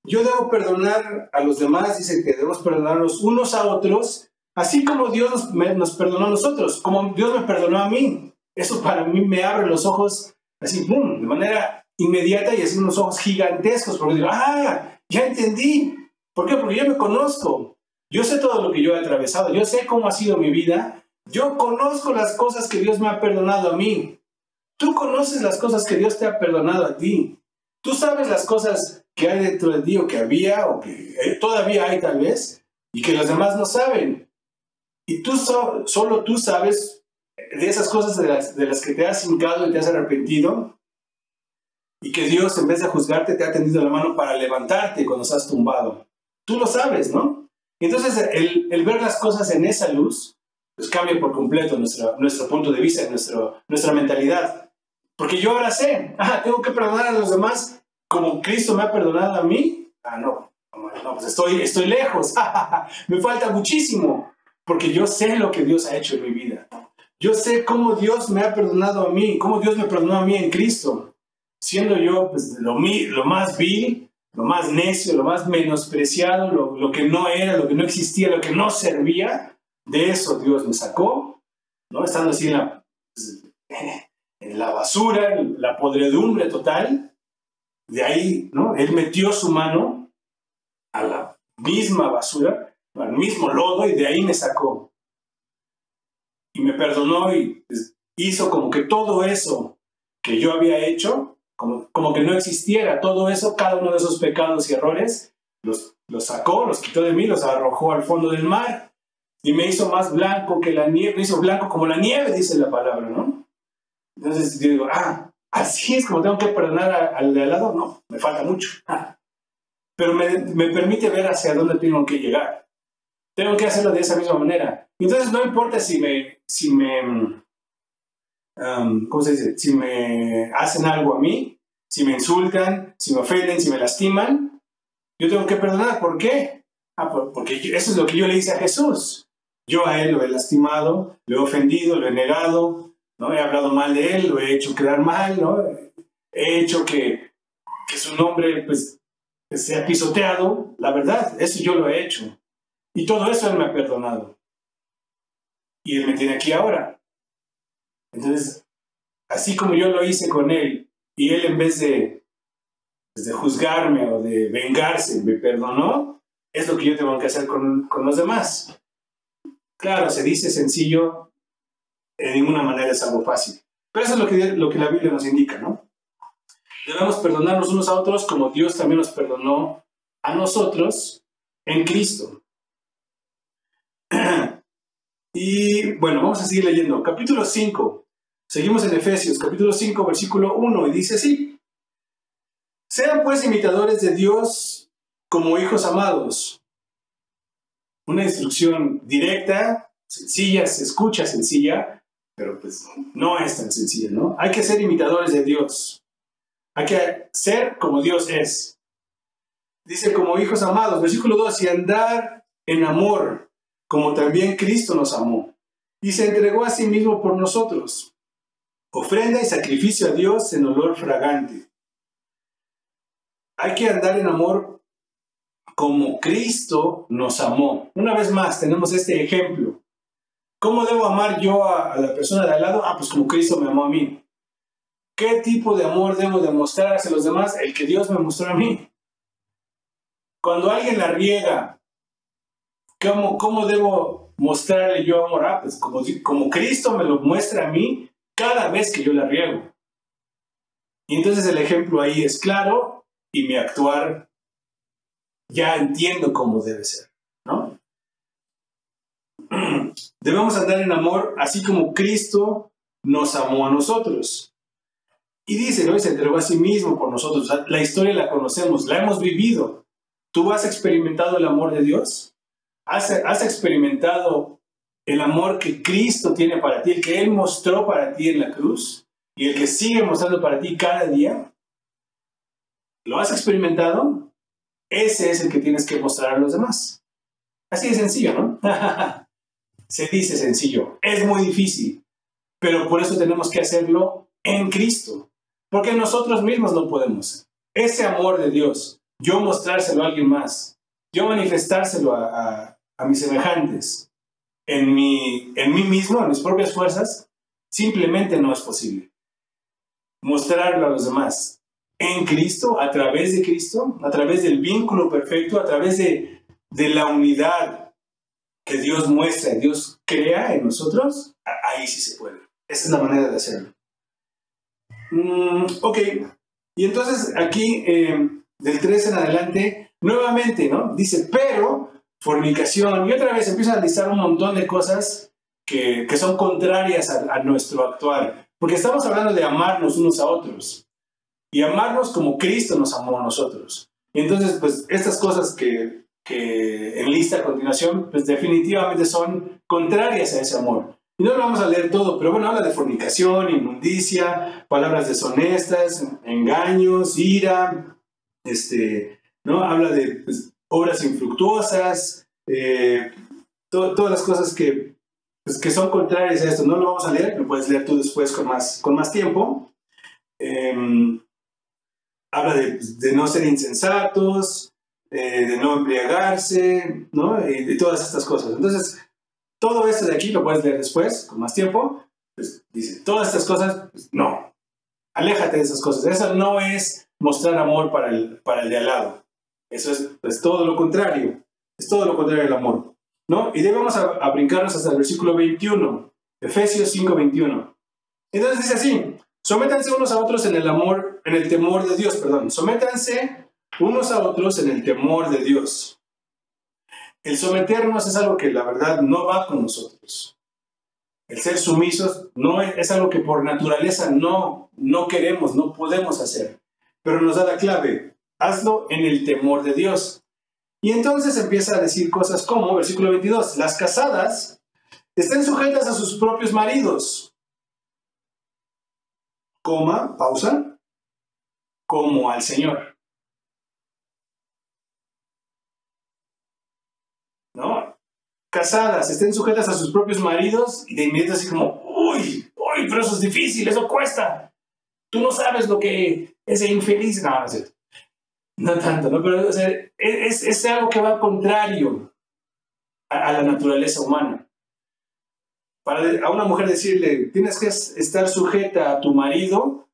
Yo debo perdonar a los demás, dice que debemos perdonarnos unos a otros, así como Dios nos perdonó a nosotros, como Dios me perdonó a mí. Eso para mí me abre los ojos así, ¡pum!, de manera inmediata y así unos ojos gigantescos, porque digo, ya entendí. ¿Por qué? Porque yo me conozco. Yo sé todo lo que yo he atravesado, yo sé cómo ha sido mi vida, yo conozco las cosas que Dios me ha perdonado a mí. Tú conoces las cosas que Dios te ha perdonado a ti. Tú sabes las cosas que hay dentro de ti o que había o que todavía hay tal vez y que los demás no saben. Y tú solo tú sabes de esas cosas de las que te has hincado y te has arrepentido y que Dios en vez de juzgarte te ha tendido la mano para levantarte cuando estás tumbado. Tú lo sabes, ¿no? Entonces, el ver las cosas en esa luz, pues cambia por completo nuestro punto de vista, nuestra mentalidad. Porque yo ahora sé, tengo que perdonar a los demás como Cristo me ha perdonado a mí. No, pues estoy lejos. Me falta muchísimo, porque yo sé lo que Dios ha hecho en mi vida. Yo sé cómo Dios me ha perdonado a mí, cómo Dios me perdonó a mí en Cristo, siendo yo pues, lo más vil, lo más necio, lo más menospreciado, lo que no era, lo que no existía, lo que no servía. De eso Dios me sacó, ¿no? Estando así en la basura, en la podredumbre total. De ahí, ¿no? Él metió su mano a la misma basura, al mismo lodo, y de ahí me sacó. Y me perdonó y hizo como que todo eso que yo había hecho, como que no existiera. Todo eso, cada uno de esos pecados y errores, los sacó, los quitó de mí, los arrojó al fondo del mar. Y me hizo más blanco que la nieve, me hizo blanco como la nieve, dice la palabra, ¿no? Entonces yo digo, así es como tengo que perdonar al de al lado. No, me falta mucho. Pero me permite ver hacia dónde tengo que llegar. Tengo que hacerlo de esa misma manera. Entonces no importa ¿cómo se dice? Si me hacen algo a mí, si me insultan, si me ofenden, si me lastiman, yo tengo que perdonar. ¿Por qué? Porque eso es lo que yo le hice a Jesús. Yo a él lo he lastimado, lo he ofendido, lo he negado, ¿no? He hablado mal de él, lo he hecho quedar mal, ¿no? He hecho que su nombre pues, sea pisoteado. La verdad, eso yo lo he hecho. Y todo eso él me ha perdonado. Y él me tiene aquí ahora. Entonces, así como yo lo hice con él, y él en vez de juzgarme o de vengarse, me perdonó, es lo que yo tengo que hacer con los demás. Claro, se dice sencillo, de ninguna manera es algo fácil. Pero eso es lo que la Biblia nos indica, ¿no? Debemos perdonarnos unos a otros como Dios también nos perdonó a nosotros en Cristo. Y bueno, vamos a seguir leyendo. Capítulo 5. Seguimos en Efesios, capítulo 5, versículo 1, y dice así: sean pues imitadores de Dios como hijos amados. Una instrucción directa, sencilla, se escucha sencilla, pero pues no es tan sencilla, ¿no? Hay que ser imitadores de Dios. Hay que ser como Dios es. Dice, como hijos amados, versículo 2, y andar en amor, como también Cristo nos amó, y se entregó a sí mismo por nosotros, ofrenda y sacrificio a Dios en olor fragante. Hay que andar en amor como Cristo nos amó. Una vez más, tenemos este ejemplo. ¿Cómo debo amar yo a la persona de al lado? Pues como Cristo me amó a mí. ¿Qué tipo de amor debo demostrar hacia los demás? El que Dios me mostró a mí. Cuando alguien la riega, ¿cómo debo mostrarle yo amor? Pues como Cristo me lo muestra a mí cada vez que yo la riego. Y entonces el ejemplo ahí es claro y mi actuar ya entiendo cómo debe ser, ¿no? Debemos andar en amor así como Cristo nos amó a nosotros. Y dice, ¿no? Y se entregó a sí mismo por nosotros. O sea, la historia la conocemos, la hemos vivido. ¿Tú has experimentado el amor de Dios? ¿Has experimentado el amor que Cristo tiene para ti, el que Él mostró para ti en la cruz y el que sigue mostrando para ti cada día? ¿Lo has experimentado? Ese es el que tienes que mostrar a los demás. Así de sencillo, ¿no? Se dice sencillo. Es muy difícil, pero por eso tenemos que hacerlo en Cristo. Porque nosotros mismos no podemos. Ese amor de Dios, yo mostrárselo a alguien más, yo manifestárselo a mis semejantes, en mí mismo, en mis propias fuerzas, simplemente no es posible. Mostrarlo a los demás en Cristo, a través de Cristo, a través del vínculo perfecto, a través de la unidad que Dios muestra, Dios crea en nosotros, ahí sí se puede. Esa es la manera de hacerlo. Ok, y entonces aquí del 3 en adelante, nuevamente, ¿no? Dice, pero fornicación, y otra vez empieza a listar un montón de cosas que son contrarias a nuestro actuar, porque estamos hablando de amarnos unos a otros, y amarnos como Cristo nos amó a nosotros. Y entonces, pues, estas cosas que que enlista a continuación, pues definitivamente son contrarias a ese amor. Y no lo vamos a leer todo, pero bueno, habla de fornicación, inmundicia, palabras deshonestas, engaños, ira, ¿no? Habla de pues, obras infructuosas, todas las cosas pues, que son contrarias a esto. No lo vamos a leer, lo puedes leer tú después con más tiempo. Habla de no ser insensatos, de no embriagarse, ¿no? Y de todas estas cosas. Entonces, todo esto de aquí lo puedes leer después, con más tiempo. Pues dice, todas estas cosas, pues, no. Aléjate de esas cosas. Eso no es mostrar amor para el de al lado. Eso es pues, todo lo contrario. Es todo lo contrario del amor, ¿no? Y de ahí vamos a brincarnos hasta el versículo 21. Efesios 5:21. Entonces dice así, sométanse unos a otros en el temor de Dios, perdón. Sométanse unos a otros en el temor de Dios. El someternos es algo que la verdad no va con nosotros. El ser sumisos no es algo que por naturaleza no queremos, no podemos hacer. Pero nos da la clave, hazlo en el temor de Dios. Y entonces empieza a decir cosas como, versículo 22, las casadas estén sujetas a sus propios maridos, coma, pausa, como al Señor. ¿No? Casadas, estén sujetas a sus propios maridos y de inmediato así como, uy, pero eso es difícil, eso cuesta. Tú no sabes lo que ese infeliz... No, no es cierto. No tanto, ¿no? Pero o sea, es algo que va contrario a la naturaleza humana. Para a una mujer decirle, tienes que estar sujeta a tu marido,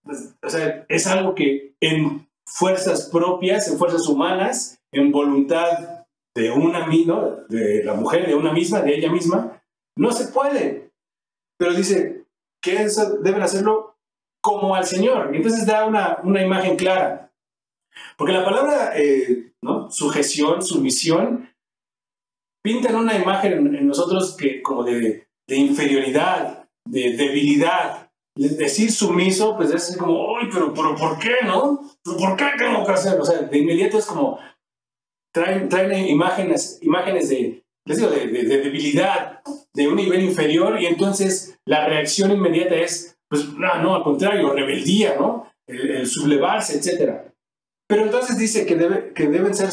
pues, o sea, es algo que en fuerzas propias, en fuerzas humanas, en voluntad de una misma, de la mujer, de una misma, de ella misma, no se puede. Pero dice que eso deben hacerlo como al Señor. Y entonces da una imagen clara. Porque la palabra ¿no? Sujeción, sumisión, pintan una imagen en nosotros que como de inferioridad, de debilidad. Decir sumiso, pues es como, uy, pero ¿por qué, no? ¿Por qué tengo que hacerlo? O sea, de inmediato es como, traen imágenes de, les digo, de debilidad, de un nivel inferior, y entonces la reacción inmediata es, pues, no, al contrario, rebeldía, ¿no? El sublevarse, etc. Pero entonces dice que deben ser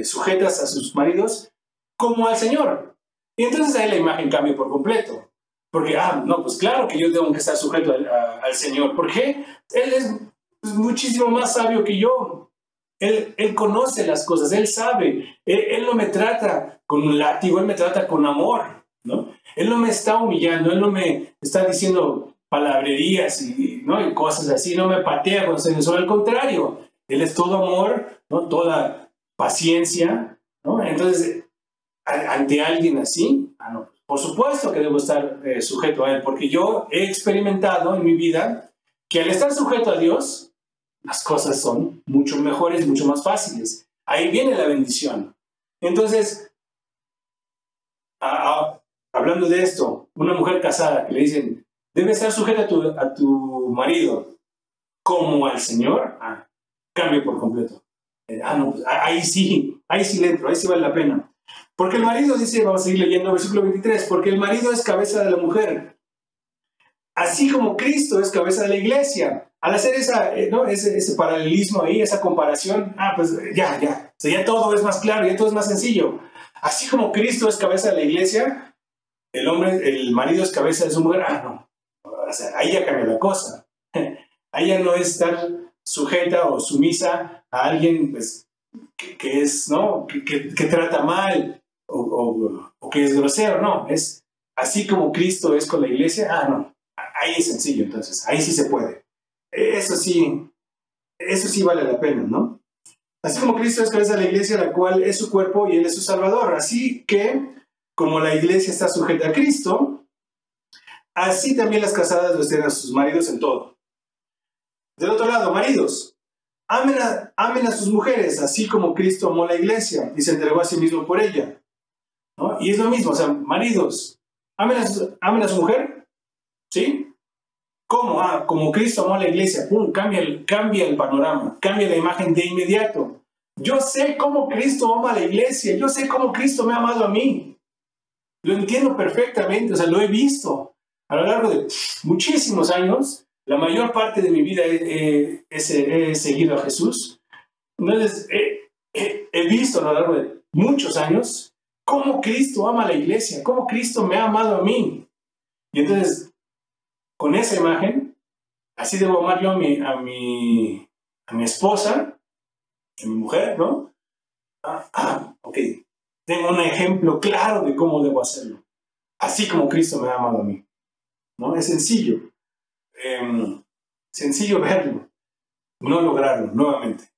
sujetas a sus maridos como al Señor. Y entonces ahí la imagen cambia por completo. Porque, no, pues claro que yo tengo que estar sujeto al Señor. ¿Por qué? Él es muchísimo más sabio que yo. Él conoce las cosas, Él sabe. Él no me trata con un látigo, Él me trata con amor, ¿no? Él no me está humillando, Él no me está diciendo palabrerías ¿no? y cosas así, no me patea cuando se me sube. Al contrario, Él es todo amor, ¿no? Toda paciencia, ¿no? Entonces, ante alguien así, no, por supuesto que debo estar sujeto a Él, porque yo he experimentado en mi vida que al estar sujeto a Dios, las cosas son mucho mejores, mucho más fáciles. Ahí viene la bendición. Entonces, hablando de esto, una mujer casada que le dicen, debe estar sujeta a tu marido como al Señor, cambia por completo. No, pues, ahí sí le entro, ahí sí vale la pena. Porque el marido dice, vamos a seguir leyendo versículo 23, porque el marido es cabeza de la mujer, así como Cristo es cabeza de la iglesia. Al hacer ese paralelismo ahí, esa comparación, pues ya. O sea, ya todo es más claro, ya todo es más sencillo. Así como Cristo es cabeza de la iglesia, el marido es cabeza de su mujer. No. O sea, ahí ya cambia la cosa. Ahí ya no es estar sujeta o sumisa a alguien pues, que es, ¿no? que trata mal o que es grosero. No, es así como Cristo es con la iglesia. No. Ahí es sencillo, entonces. Ahí sí se puede. Eso sí vale la pena, ¿no? Así como Cristo es cabeza de la iglesia, la cual es su cuerpo y Él es su Salvador. Así que, como la iglesia está sujeta a Cristo, así también las casadas lo estén a sus maridos en todo. Del otro lado, maridos, amen a sus mujeres, así como Cristo amó a la iglesia y se entregó a sí mismo por ella, ¿no? Y es lo mismo, o sea, maridos, amen a su mujer, ¿sí? ¿Cómo? Como Cristo amó a la iglesia, cambia el panorama, cambia la imagen de inmediato. Yo sé cómo Cristo ama a la iglesia, yo sé cómo Cristo me ha amado a mí. Lo entiendo perfectamente, o sea, lo he visto a lo largo de muchísimos años. La mayor parte de mi vida he seguido a Jesús. Entonces, he visto a lo largo de muchos años cómo Cristo ama a la iglesia, cómo Cristo me ha amado a mí. Y entonces, con esa imagen, así debo amar yo a mi esposa, a mi mujer, ¿no? Ok. Tengo un ejemplo claro de cómo debo hacerlo. Así como Cristo me ha amado a mí, ¿no? Es sencillo. Sencillo verlo, no lograrlo, nuevamente.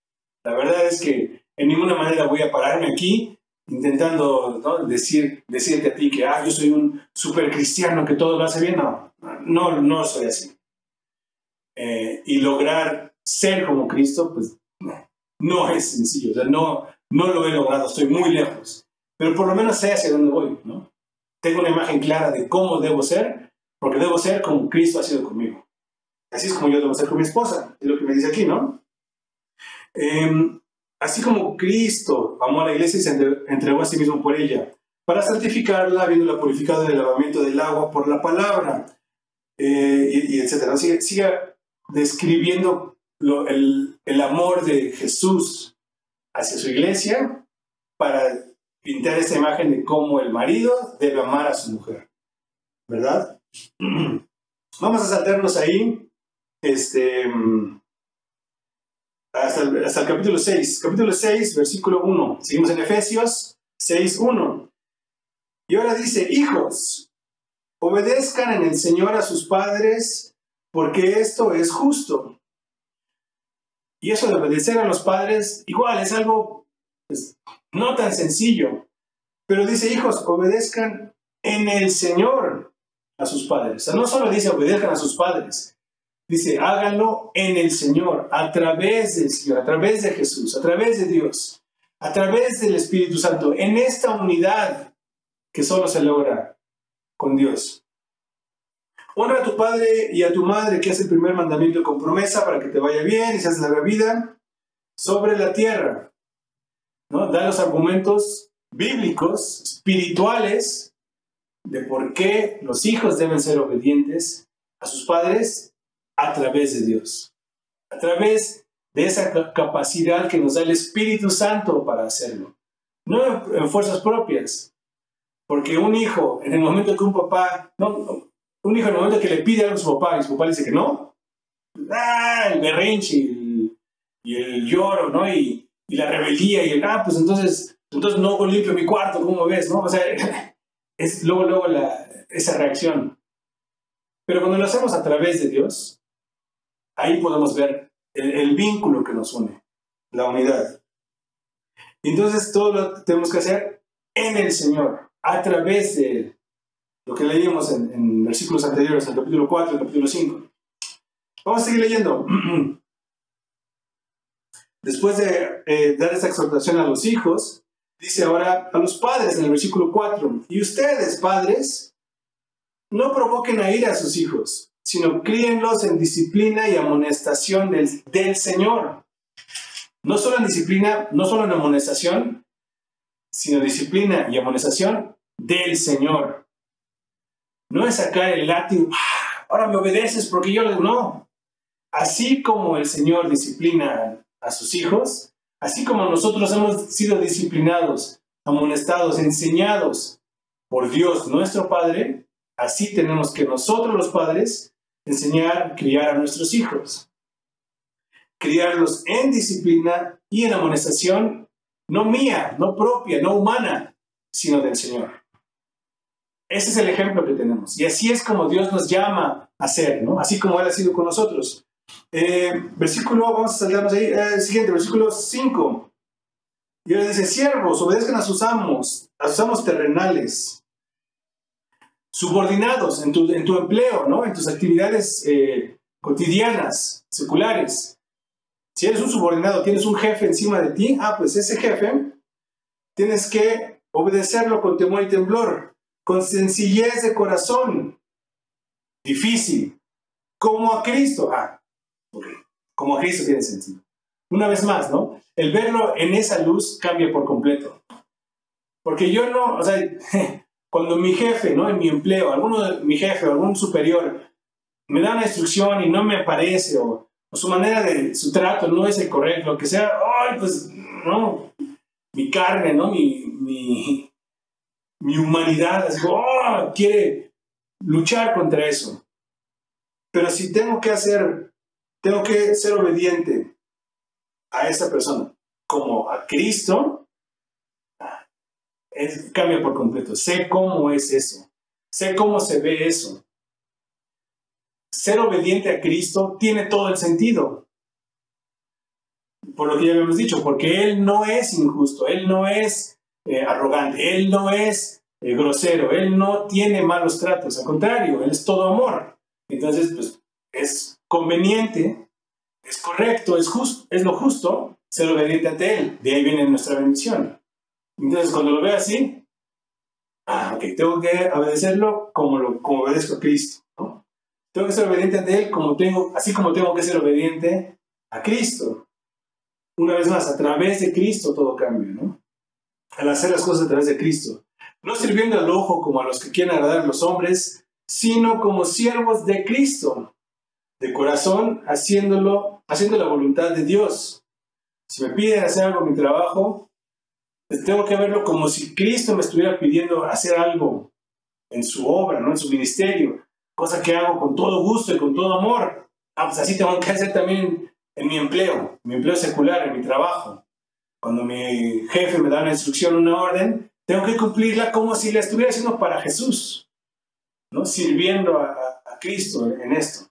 La verdad es que en ninguna manera voy a pararme aquí intentando, ¿no?, decirte a ti que yo soy un super cristiano que todo lo hace bien. No soy así. Y lograr ser como Cristo, pues no es sencillo. O sea, no lo he logrado, estoy muy lejos. Pero por lo menos sé hacia dónde voy, ¿no? Tengo una imagen clara de cómo debo ser, porque debo ser como Cristo ha sido conmigo. Así es como yo debo ser con mi esposa, es lo que me dice aquí, ¿no? Así como Cristo amó a la iglesia y se entregó a sí mismo por ella, para santificarla, habiéndola purificado en el lavamiento del agua por la palabra, y etc. Siga describiendo el amor de Jesús hacia su iglesia para pintar esta imagen de cómo el marido debe amar a su mujer, ¿verdad? Vamos a saltarnos ahí hasta el capítulo 6. Capítulo 6, versículo 1. Seguimos en Efesios 6, 1. Y ahora dice: hijos, obedezcan en el Señor a sus padres, porque esto es justo. Y eso de obedecer a los padres, igual, es algo pues, no tan sencillo. Pero dice: hijos, obedezcan en el Señor a sus padres. O sea, no solo dice obedezcan a sus padres, dice háganlo en el Señor, a través del Señor, a través de Jesús, a través de Dios, a través del Espíritu Santo, en esta unidad que solo se logra con Dios. Honra a tu padre y a tu madre, que es el primer mandamiento con promesa para que te vaya bien y seas larga vida sobre la tierra, ¿no? Da los argumentos bíblicos, espirituales, de por qué los hijos deben ser obedientes a sus padres a través de Dios, a través de esa capacidad que nos da el Espíritu Santo para hacerlo, no en fuerzas propias, porque un hijo, en el momento que un hijo en el momento que le pide algo a su papá y su papá le dice que no, el berrinche y el lloro, ¿no? Y la rebeldía y pues entonces no limpio mi cuarto, ¿cómo ves? ¿No? O sea, es luego esa reacción. Pero cuando lo hacemos a través de Dios, ahí podemos ver el vínculo que nos une, la unidad. Y entonces todo lo tenemos que hacer en el Señor, a través de Él. Lo que leímos en versículos anteriores, el capítulo 4, el capítulo 5. Vamos a seguir leyendo. Después de dar esta exhortación a los hijos, dice ahora a los padres en el versículo 4. Y ustedes, padres, no provoquen a ira a sus hijos, sino críenlos en disciplina y amonestación del Señor. No solo en disciplina, no solo en amonestación, sino disciplina y amonestación del Señor. No es sacar el látigo, ahora me obedeces porque yo no. Así como el Señor disciplina a sus hijos, así como nosotros hemos sido disciplinados, amonestados, enseñados por Dios nuestro Padre, así tenemos que nosotros los padres enseñar, criar a nuestros hijos. Criarlos en disciplina y en amonestación, no mía, no propia, no humana, sino del Señor. Ese es el ejemplo que tenemos. Y así es como Dios nos llama a ser, ¿no? Así como Él ha sido con nosotros. Vamos a saltarnos ahí. Siguiente, versículo 5. Y ahora dice: siervos, obedezcan a sus amos terrenales, subordinados en tu empleo, ¿no? En tus actividades cotidianas, seculares. Si eres un subordinado, tienes un jefe encima de ti, pues ese jefe tienes que obedecerlo con temor y temblor, con sencillez de corazón. Difícil. Como a Cristo. Okay. Como a Cristo tiene sentido. Una vez más, ¿no? El verlo en esa luz cambia por completo. Porque yo no, o sea, cuando mi jefe, ¿no? En mi empleo, mi jefe o algún superior me da una instrucción y no me parece, o su manera de, su trato no es el correcto, lo que sea, ¡ay, pues, no! Mi carne, ¿no? Mi humanidad, así, ¡oh! Quiere luchar contra eso. Pero si tengo que ser obediente a esa persona como a Cristo, cambia por completo. Sé cómo es eso. Sé cómo se ve eso. Ser obediente a Cristo tiene todo el sentido. Por lo que ya habíamos dicho, porque Él no es injusto, Él no es arrogante, Él no es grosero, Él no tiene malos tratos, al contrario, Él es todo amor. Entonces, pues, es conveniente, es correcto, es justo, es lo justo ser obediente ante Él. De ahí viene nuestra bendición. Entonces, cuando lo veo así, ok, tengo que obedecerlo como obedezco a Cristo, ¿no? Tengo que ser obediente ante Él así como tengo que ser obediente a Cristo. Una vez más, a través de Cristo todo cambia, ¿no? Al hacer las cosas a través de Cristo. No sirviendo al ojo como a los que quieren agradar a los hombres, sino como siervos de Cristo, de corazón, haciendo la voluntad de Dios. Si me piden hacer algo en mi trabajo, pues tengo que verlo como si Cristo me estuviera pidiendo hacer algo en su obra, ¿no? En su ministerio, cosa que hago con todo gusto y con todo amor. Pues así tengo que hacer también en mi empleo secular, en mi trabajo. Cuando mi jefe me da una instrucción, una orden, tengo que cumplirla como si la estuviera haciendo para Jesús, ¿no? Sirviendo a Cristo en esto.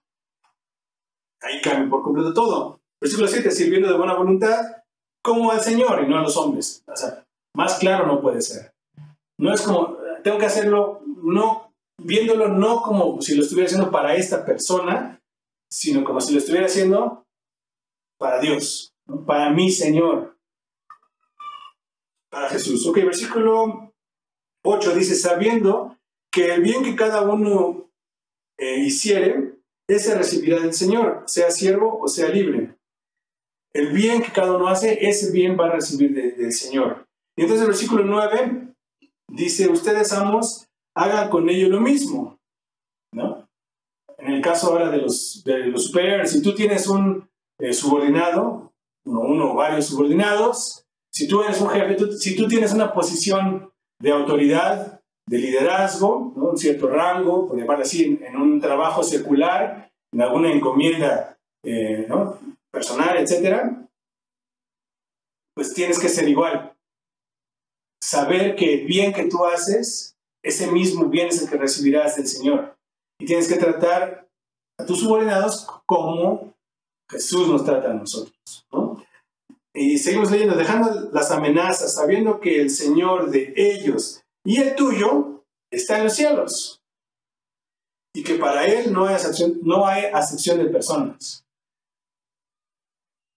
Ahí cambia por completo todo. Versículo 7, sirviendo de buena voluntad como al Señor y no a los hombres. O sea, más claro no puede ser. No es como, tengo que hacerlo, no, viéndolo no como si lo estuviera haciendo para esta persona, sino como si lo estuviera haciendo para Dios, ¿no? Para mi Señor, para Jesús. Ok, versículo 8 dice, sabiendo que el bien que cada uno hiciere, ese recibirá del Señor, sea siervo o sea libre. El bien que cada uno hace, ese bien va a recibir del Señor. Y entonces el versículo 9 dice, ustedes amos, hagan con ellos lo mismo, ¿no? En el caso ahora de los superiores, si tú tienes un subordinado, uno o varios subordinados, si tú eres un jefe, si tú tienes una posición de autoridad, de liderazgo, ¿no? Un cierto rango, por llamarlo así, en un trabajo secular, en alguna encomienda, ¿no? Personal, etcétera, pues tienes que ser igual. Saber que el bien que tú haces, ese mismo bien es el que recibirás del Señor. Y tienes que tratar a tus subordinados como Jesús nos trata a nosotros, ¿no? Y seguimos leyendo, dejando las amenazas, sabiendo que el Señor de ellos y el tuyo está en los cielos. Y que para Él no hay acepción de personas.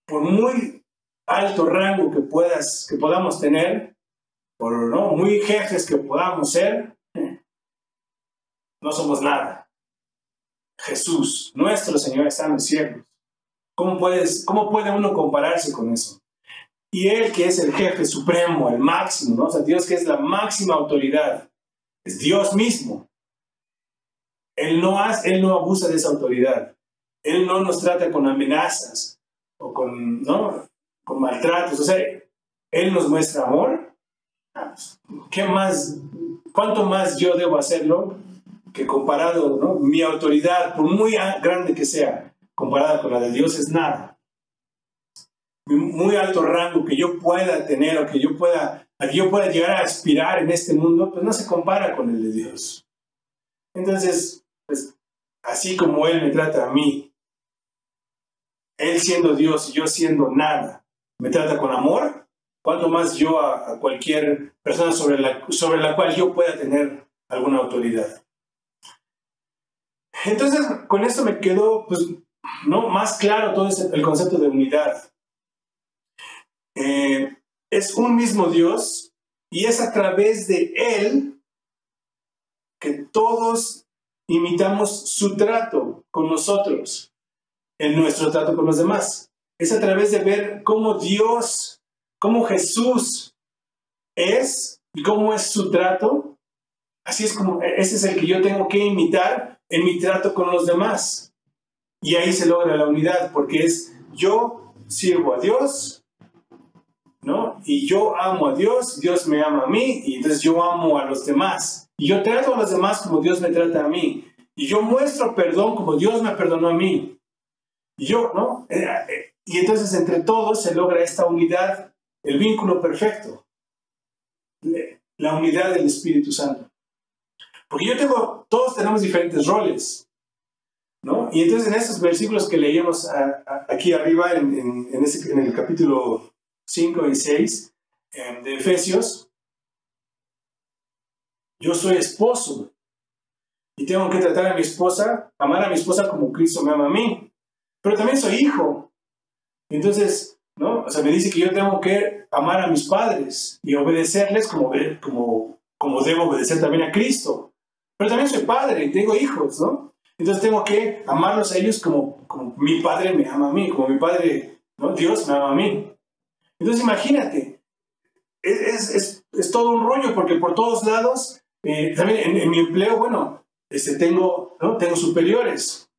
Por muy alto rango que podamos tener, por ¿no? muy jefes que podamos ser, no somos nada. Jesús, nuestro Señor, está en los cielos. ¿Cómo puede uno compararse con eso? Y Él, que es el jefe supremo, el máximo, ¿no? O sea, Dios, que es la máxima autoridad, es Dios mismo. Él no abusa de esa autoridad. Él no nos trata con amenazas o con maltratos. O sea, Él nos muestra amor. ¿Qué más? ¿Cuánto más yo debo hacerlo que comparado, ¿no? Mi autoridad, por muy grande que sea, comparada con la de Dios, es nada. Muy alto rango que yo pueda tener o que yo pueda llegar a aspirar en este mundo, pues no se compara con el de Dios. Entonces, pues, así como Él me trata a mí, Él siendo Dios y yo siendo nada, me trata con amor, cuanto más yo a cualquier persona sobre la cual yo pueda tener alguna autoridad. Entonces, con esto me quedó, pues, ¿no? Más claro todo el concepto de unidad. Es un mismo Dios y es a través de Él que todos imitamos su trato con nosotros, en nuestro trato con los demás. es a través de ver cómo Dios, cómo Jesús es y cómo es su trato. Así es como, ese es el que yo tengo que imitar en mi trato con los demás. Y ahí se logra la unidad, porque es yo sirvo a Dios, ¿no? Y yo amo a Dios, Dios me ama a mí, y entonces yo amo a los demás. Y yo trato a los demás como Dios me trata a mí. Y yo muestro perdón como Dios me perdonó a mí. Y yo, ¿no? Y entonces entre todos se logra esta unidad, el vínculo perfecto, la unidad del Espíritu Santo. Porque todos tenemos diferentes roles, ¿no? Y entonces en estos versículos que leíamos aquí arriba, en el capítulo 5 y 6 de Efesios, yo soy esposo y tengo que tratar a mi esposa, amar a mi esposa como Cristo me ama a mí. Pero también soy hijo. Entonces, ¿no? O sea, me dice que yo tengo que amar a mis padres y obedecerles como debo obedecer también a Cristo. Pero también soy padre y tengo hijos, ¿no? Entonces tengo que amarlos a ellos como mi padre me ama a mí, como mi padre, ¿no? Dios me ama a mí. Entonces imagínate, es todo un rollo, porque por todos lados, también en mi empleo, bueno, tengo superiores,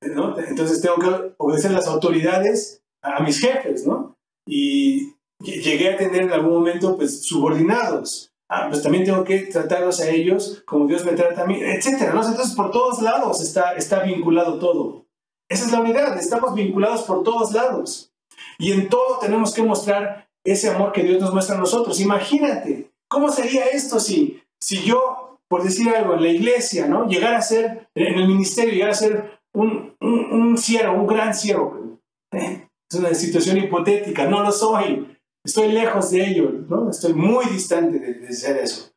¿no? Entonces tengo que obedecer las autoridades a mis jefes, ¿no? Y llegué a tener en algún momento, pues, subordinados. Pues también tengo que tratarlos a ellos como Dios me trata a mí, etcétera, ¿no? Entonces por todos lados está vinculado todo. Esa es la unidad, estamos vinculados por todos lados. Y en todo tenemos que mostrar ese amor que Dios nos muestra a nosotros. Imagínate, ¿cómo sería esto si yo, por decir algo, en la iglesia, ¿no? Llegar a ser, en el ministerio, llegar a ser un siervo, un gran siervo? Es una situación hipotética, no lo soy. Estoy lejos de ello, ¿no? Estoy muy distante de ser eso.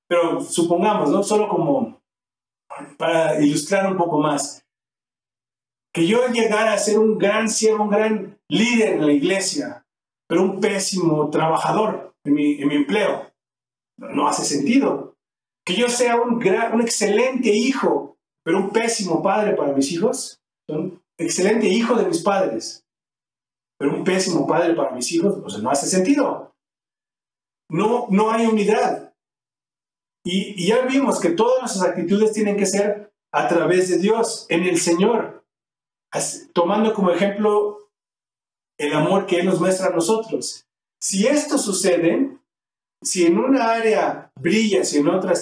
Pero supongamos, ¿no? Solo como para ilustrar un poco más, que yo llegara a ser un gran siervo, un gran líder en la iglesia, pero un pésimo trabajador en mi empleo. No hace sentido. Que yo sea un excelente hijo, pero un pésimo padre para mis hijos. Un excelente hijo de mis padres, pero un pésimo padre para mis hijos, o sea, no hace sentido. No hay unidad. Y ya vimos que todas nuestras actitudes tienen que ser a través de Dios, en el Señor, tomando como ejemplo el amor que Él nos muestra a nosotros. Si esto sucede, si en una área brillas y en otra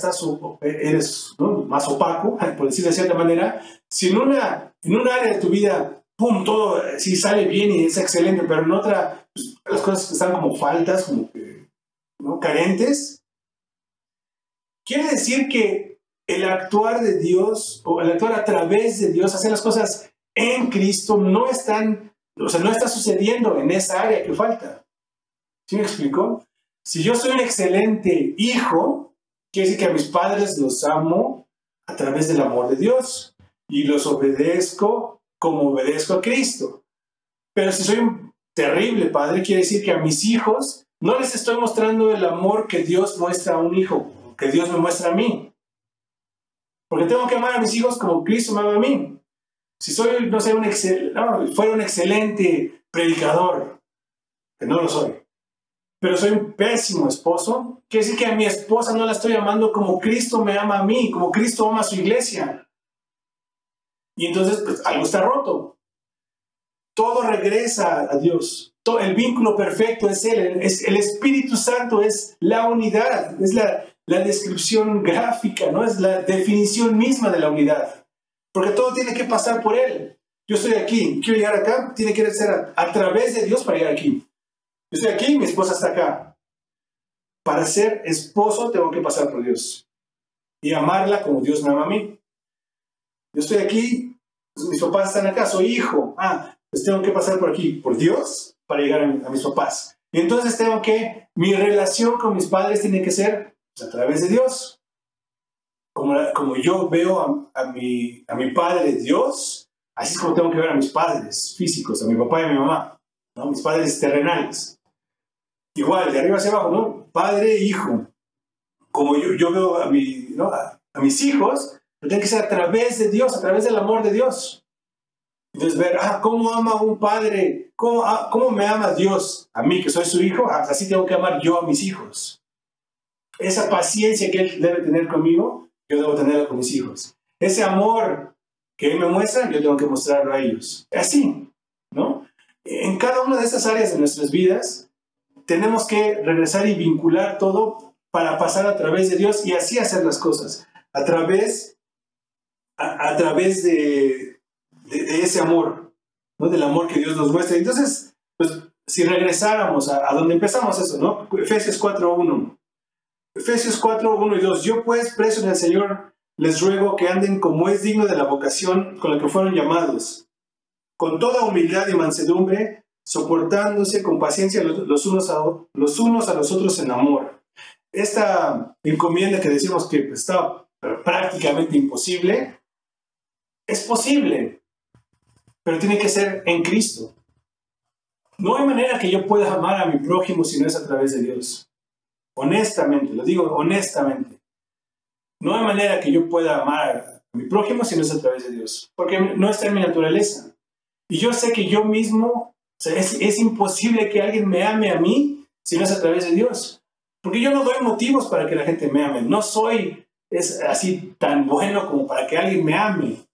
eres, ¿no?, más opaco, por decirlo de cierta manera, si en una área de tu vida, ¡pum!, todo sí sale bien y es excelente, pero en otra, pues, las cosas están como faltas, como que, ¿no?, carentes, quiere decir que el actuar de Dios, o el actuar a través de Dios, hacer las cosas en Cristo, no está sucediendo en esa área que falta. ¿Sí me explicó? Si yo soy un excelente hijo, quiere decir que a mis padres los amo a través del amor de Dios y los obedezco como obedezco a Cristo. Pero si soy un terrible padre, quiere decir que a mis hijos no les estoy mostrando el amor que Dios muestra a un hijo, que Dios me muestra a mí. Porque tengo que amar a mis hijos como Cristo me ama a mí. Si soy, no sé, fuera un excelente predicador, que no lo soy, pero soy un pésimo esposo, quiere decir que a mi esposa no la estoy amando como Cristo me ama a mí, como Cristo ama a su iglesia. Y entonces, pues, algo está roto. Todo regresa a Dios. El vínculo perfecto es Él. El Espíritu Santo es la unidad. Es la descripción gráfica, ¿no? Es la definición misma de la unidad. Porque todo tiene que pasar por Él. Yo estoy aquí, quiero llegar acá, tiene que ser a través de Dios para llegar aquí. Yo estoy aquí, mi esposa está acá. Para ser esposo tengo que pasar por Dios y amarla como Dios me ama a mí. Yo estoy aquí, mis papás están acá, soy hijo. Pues tengo que pasar por aquí, por Dios, para llegar a mis papás. Y entonces mi relación con mis padres tiene que ser, pues, a través de Dios. Como yo veo a mi padre Dios, así es como tengo que ver a mis padres físicos, a mi papá y a mi mamá, ¿no? Mis padres terrenales. Igual, de arriba hacia abajo, ¿no? Padre e hijo. Como yo veo a mis hijos, pero tiene que ser a través de Dios, a través del amor de Dios. Entonces ver, ¿cómo ama un padre? ¿Cómo me ama Dios? A mí, que soy su hijo, así tengo que amar yo a mis hijos. Esa paciencia que Él debe tener conmigo, yo debo tenerla con mis hijos. Ese amor que Él me muestra, yo tengo que mostrarlo a ellos. Así, ¿no? En cada una de estas áreas de nuestras vidas, tenemos que regresar y vincular todo para pasar a través de Dios y así hacer las cosas. A través de ese amor, ¿no? Del amor que Dios nos muestra. Entonces, pues, si regresáramos a donde empezamos eso, ¿no? Efesios 4:1. Efesios 4:1 y 2. Yo pues, preso en el Señor, les ruego que anden como es digno de la vocación con la que fueron llamados, con toda humildad y mansedumbre, soportándose con paciencia los unos a los otros en amor. Esta encomienda que decimos que está prácticamente imposible, es posible, pero tiene que ser en Cristo. No hay manera que yo pueda amar a mi prójimo si no es a través de Dios. Honestamente, lo digo honestamente. No hay manera que yo pueda amar a mi prójimo si no es a través de Dios, porque no está en mi naturaleza. Y yo sé que yo mismo, o sea, es imposible que alguien me ame a mí si no es a través de Dios. Porque yo no doy motivos para que la gente me ame. No soy así tan bueno como para que alguien me ame.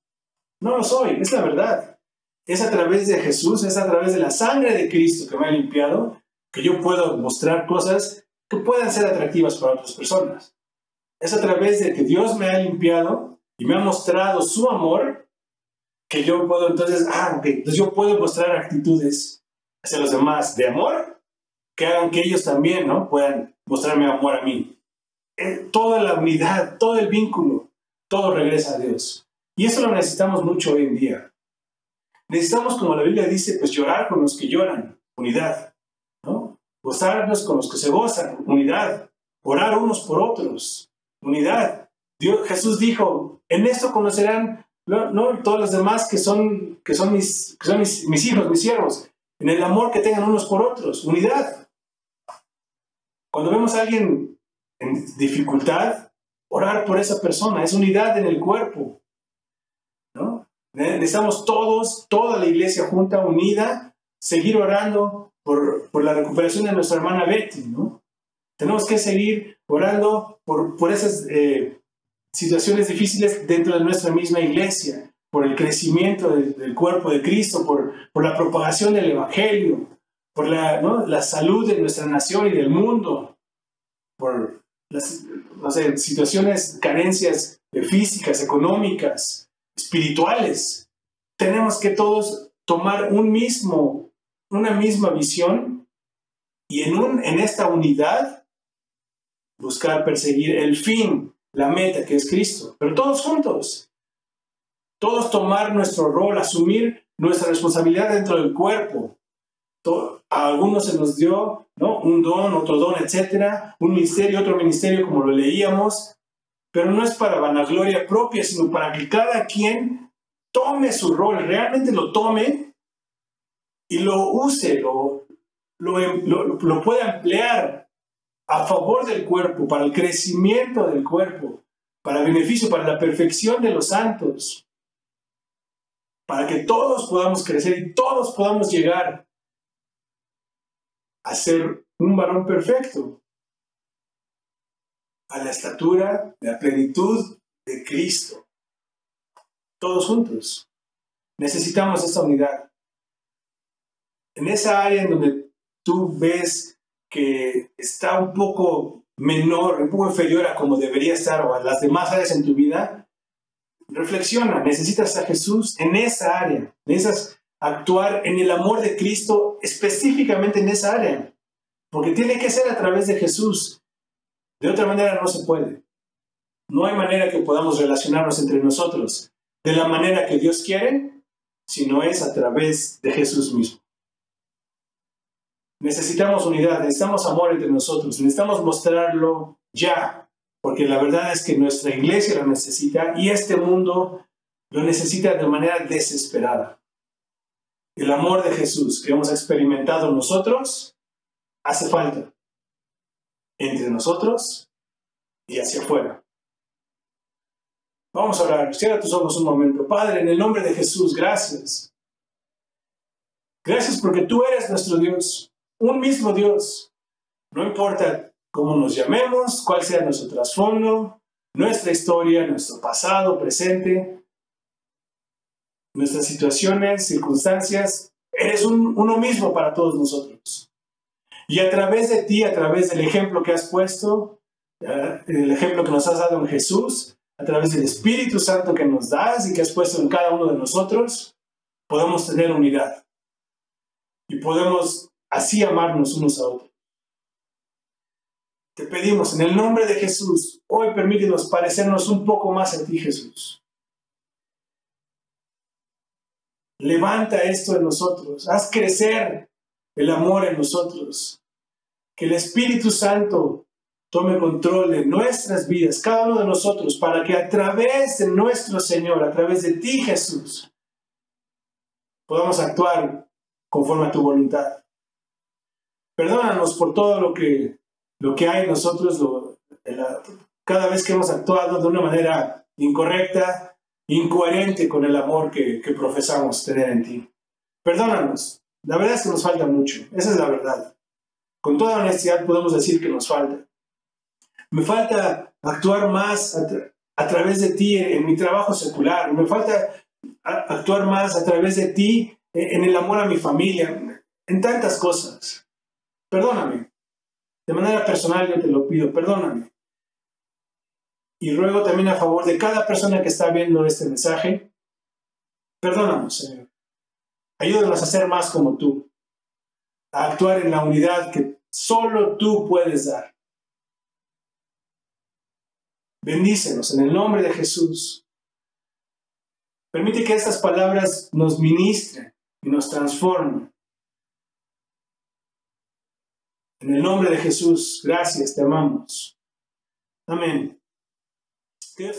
No lo soy, es la verdad. Es a través de Jesús, es a través de la sangre de Cristo que me ha limpiado, que yo puedo mostrar cosas que puedan ser atractivas para otras personas. Es a través de que Dios me ha limpiado y me ha mostrado su amor, que yo puedo entonces, entonces yo puedo mostrar actitudes hacia los demás de amor, que hagan que ellos también, ¿no?, puedan mostrarme amor a mí. Toda la unidad, todo el vínculo, todo regresa a Dios. Y eso lo necesitamos mucho hoy en día. Necesitamos, como la Biblia dice, pues llorar con los que lloran, unidad, ¿no? Gozarnos con los que se gozan, unidad. Orar unos por otros, unidad. Jesús dijo, en esto conocerán, no todos los demás que son mis hijos, mis siervos, en el amor que tengan unos por otros, unidad. Cuando vemos a alguien en dificultad, orar por esa persona, es unidad en el cuerpo, ¿no? Necesitamos todos, toda la iglesia junta, unida, seguir orando por la recuperación de nuestra hermana Betty, ¿no? Tenemos que seguir orando por esas situaciones difíciles dentro de nuestra misma iglesia, por el crecimiento del cuerpo de Cristo, por la propagación del Evangelio, por la salud de nuestra nación y del mundo, por las situaciones, carencias físicas, económicas, espirituales. Tenemos que todos tomar una misma visión y en esta unidad buscar perseguir el fin, la meta que es Cristo. Pero todos juntos, todos tomar nuestro rol, asumir nuestra responsabilidad dentro del cuerpo. A algunos se nos dio, ¿no?, un don, otro don, etcétera, un ministerio, otro ministerio, como lo leíamos, pero no es para vanagloria propia, sino para que cada quien tome su rol, realmente lo tome y lo use, lo pueda emplear a favor del cuerpo, para el crecimiento del cuerpo, para el beneficio, para la perfección de los santos, para que todos podamos crecer y todos podamos llegar a ser un varón perfecto, a la estatura, de la plenitud de Cristo. Todos juntos. Necesitamos esta unidad. En esa área en donde tú ves que está un poco menor, un poco inferior a como debería estar o a las demás áreas en tu vida, reflexiona. Necesitas a Jesús en esa área. Necesitas actuar en el amor de Cristo específicamente en esa área. Porque tiene que ser a través de Jesús. De otra manera no se puede. No hay manera que podamos relacionarnos entre nosotros de la manera que Dios quiere, si no es a través de Jesús mismo. Necesitamos unidad, necesitamos amor entre nosotros, necesitamos mostrarlo ya, porque la verdad es que nuestra iglesia lo necesita y este mundo lo necesita de manera desesperada. El amor de Jesús que hemos experimentado nosotros hace falta entre nosotros y hacia afuera. Vamos a orar. Cierra tus ojos un momento. Padre, en el nombre de Jesús, gracias. Gracias porque tú eres nuestro Dios, un mismo Dios. No importa cómo nos llamemos, cuál sea nuestro trasfondo, nuestra historia, nuestro pasado, presente, nuestras situaciones, circunstancias, eres uno mismo para todos nosotros. Y a través de ti, a través del ejemplo que has puesto, el ejemplo que nos has dado en Jesús, a través del Espíritu Santo que nos das y que has puesto en cada uno de nosotros, podemos tener unidad. Y podemos así amarnos unos a otros. Te pedimos en el nombre de Jesús, hoy permítenos parecernos un poco más a ti, Jesús. Levanta esto en nosotros, haz crecer el amor en nosotros. Que el Espíritu Santo tome control de nuestras vidas, cada uno de nosotros, para que a través de nuestro Señor, a través de ti, Jesús, podamos actuar conforme a tu voluntad. Perdónanos por todo lo que hay en nosotros, cada vez que hemos actuado de una manera incorrecta, incoherente con el amor que profesamos tener en ti. Perdónanos, la verdad es que nos falta mucho, esa es la verdad. Con toda honestidad podemos decir que nos falta. Me falta actuar más a través de ti en mi trabajo secular, me falta actuar más a través de ti en el amor a mi familia, en tantas cosas. Perdóname. De manera personal yo te lo pido, perdóname. Y ruego también a favor de cada persona que está viendo este mensaje, perdónanos, Señor. Ayúdanos a ser más como tú, a actuar en la unidad que solo tú puedes dar. Bendícenos en el nombre de Jesús. Permite que estas palabras nos ministren y nos transformen. En el nombre de Jesús, gracias, te amamos. Amén. Dios.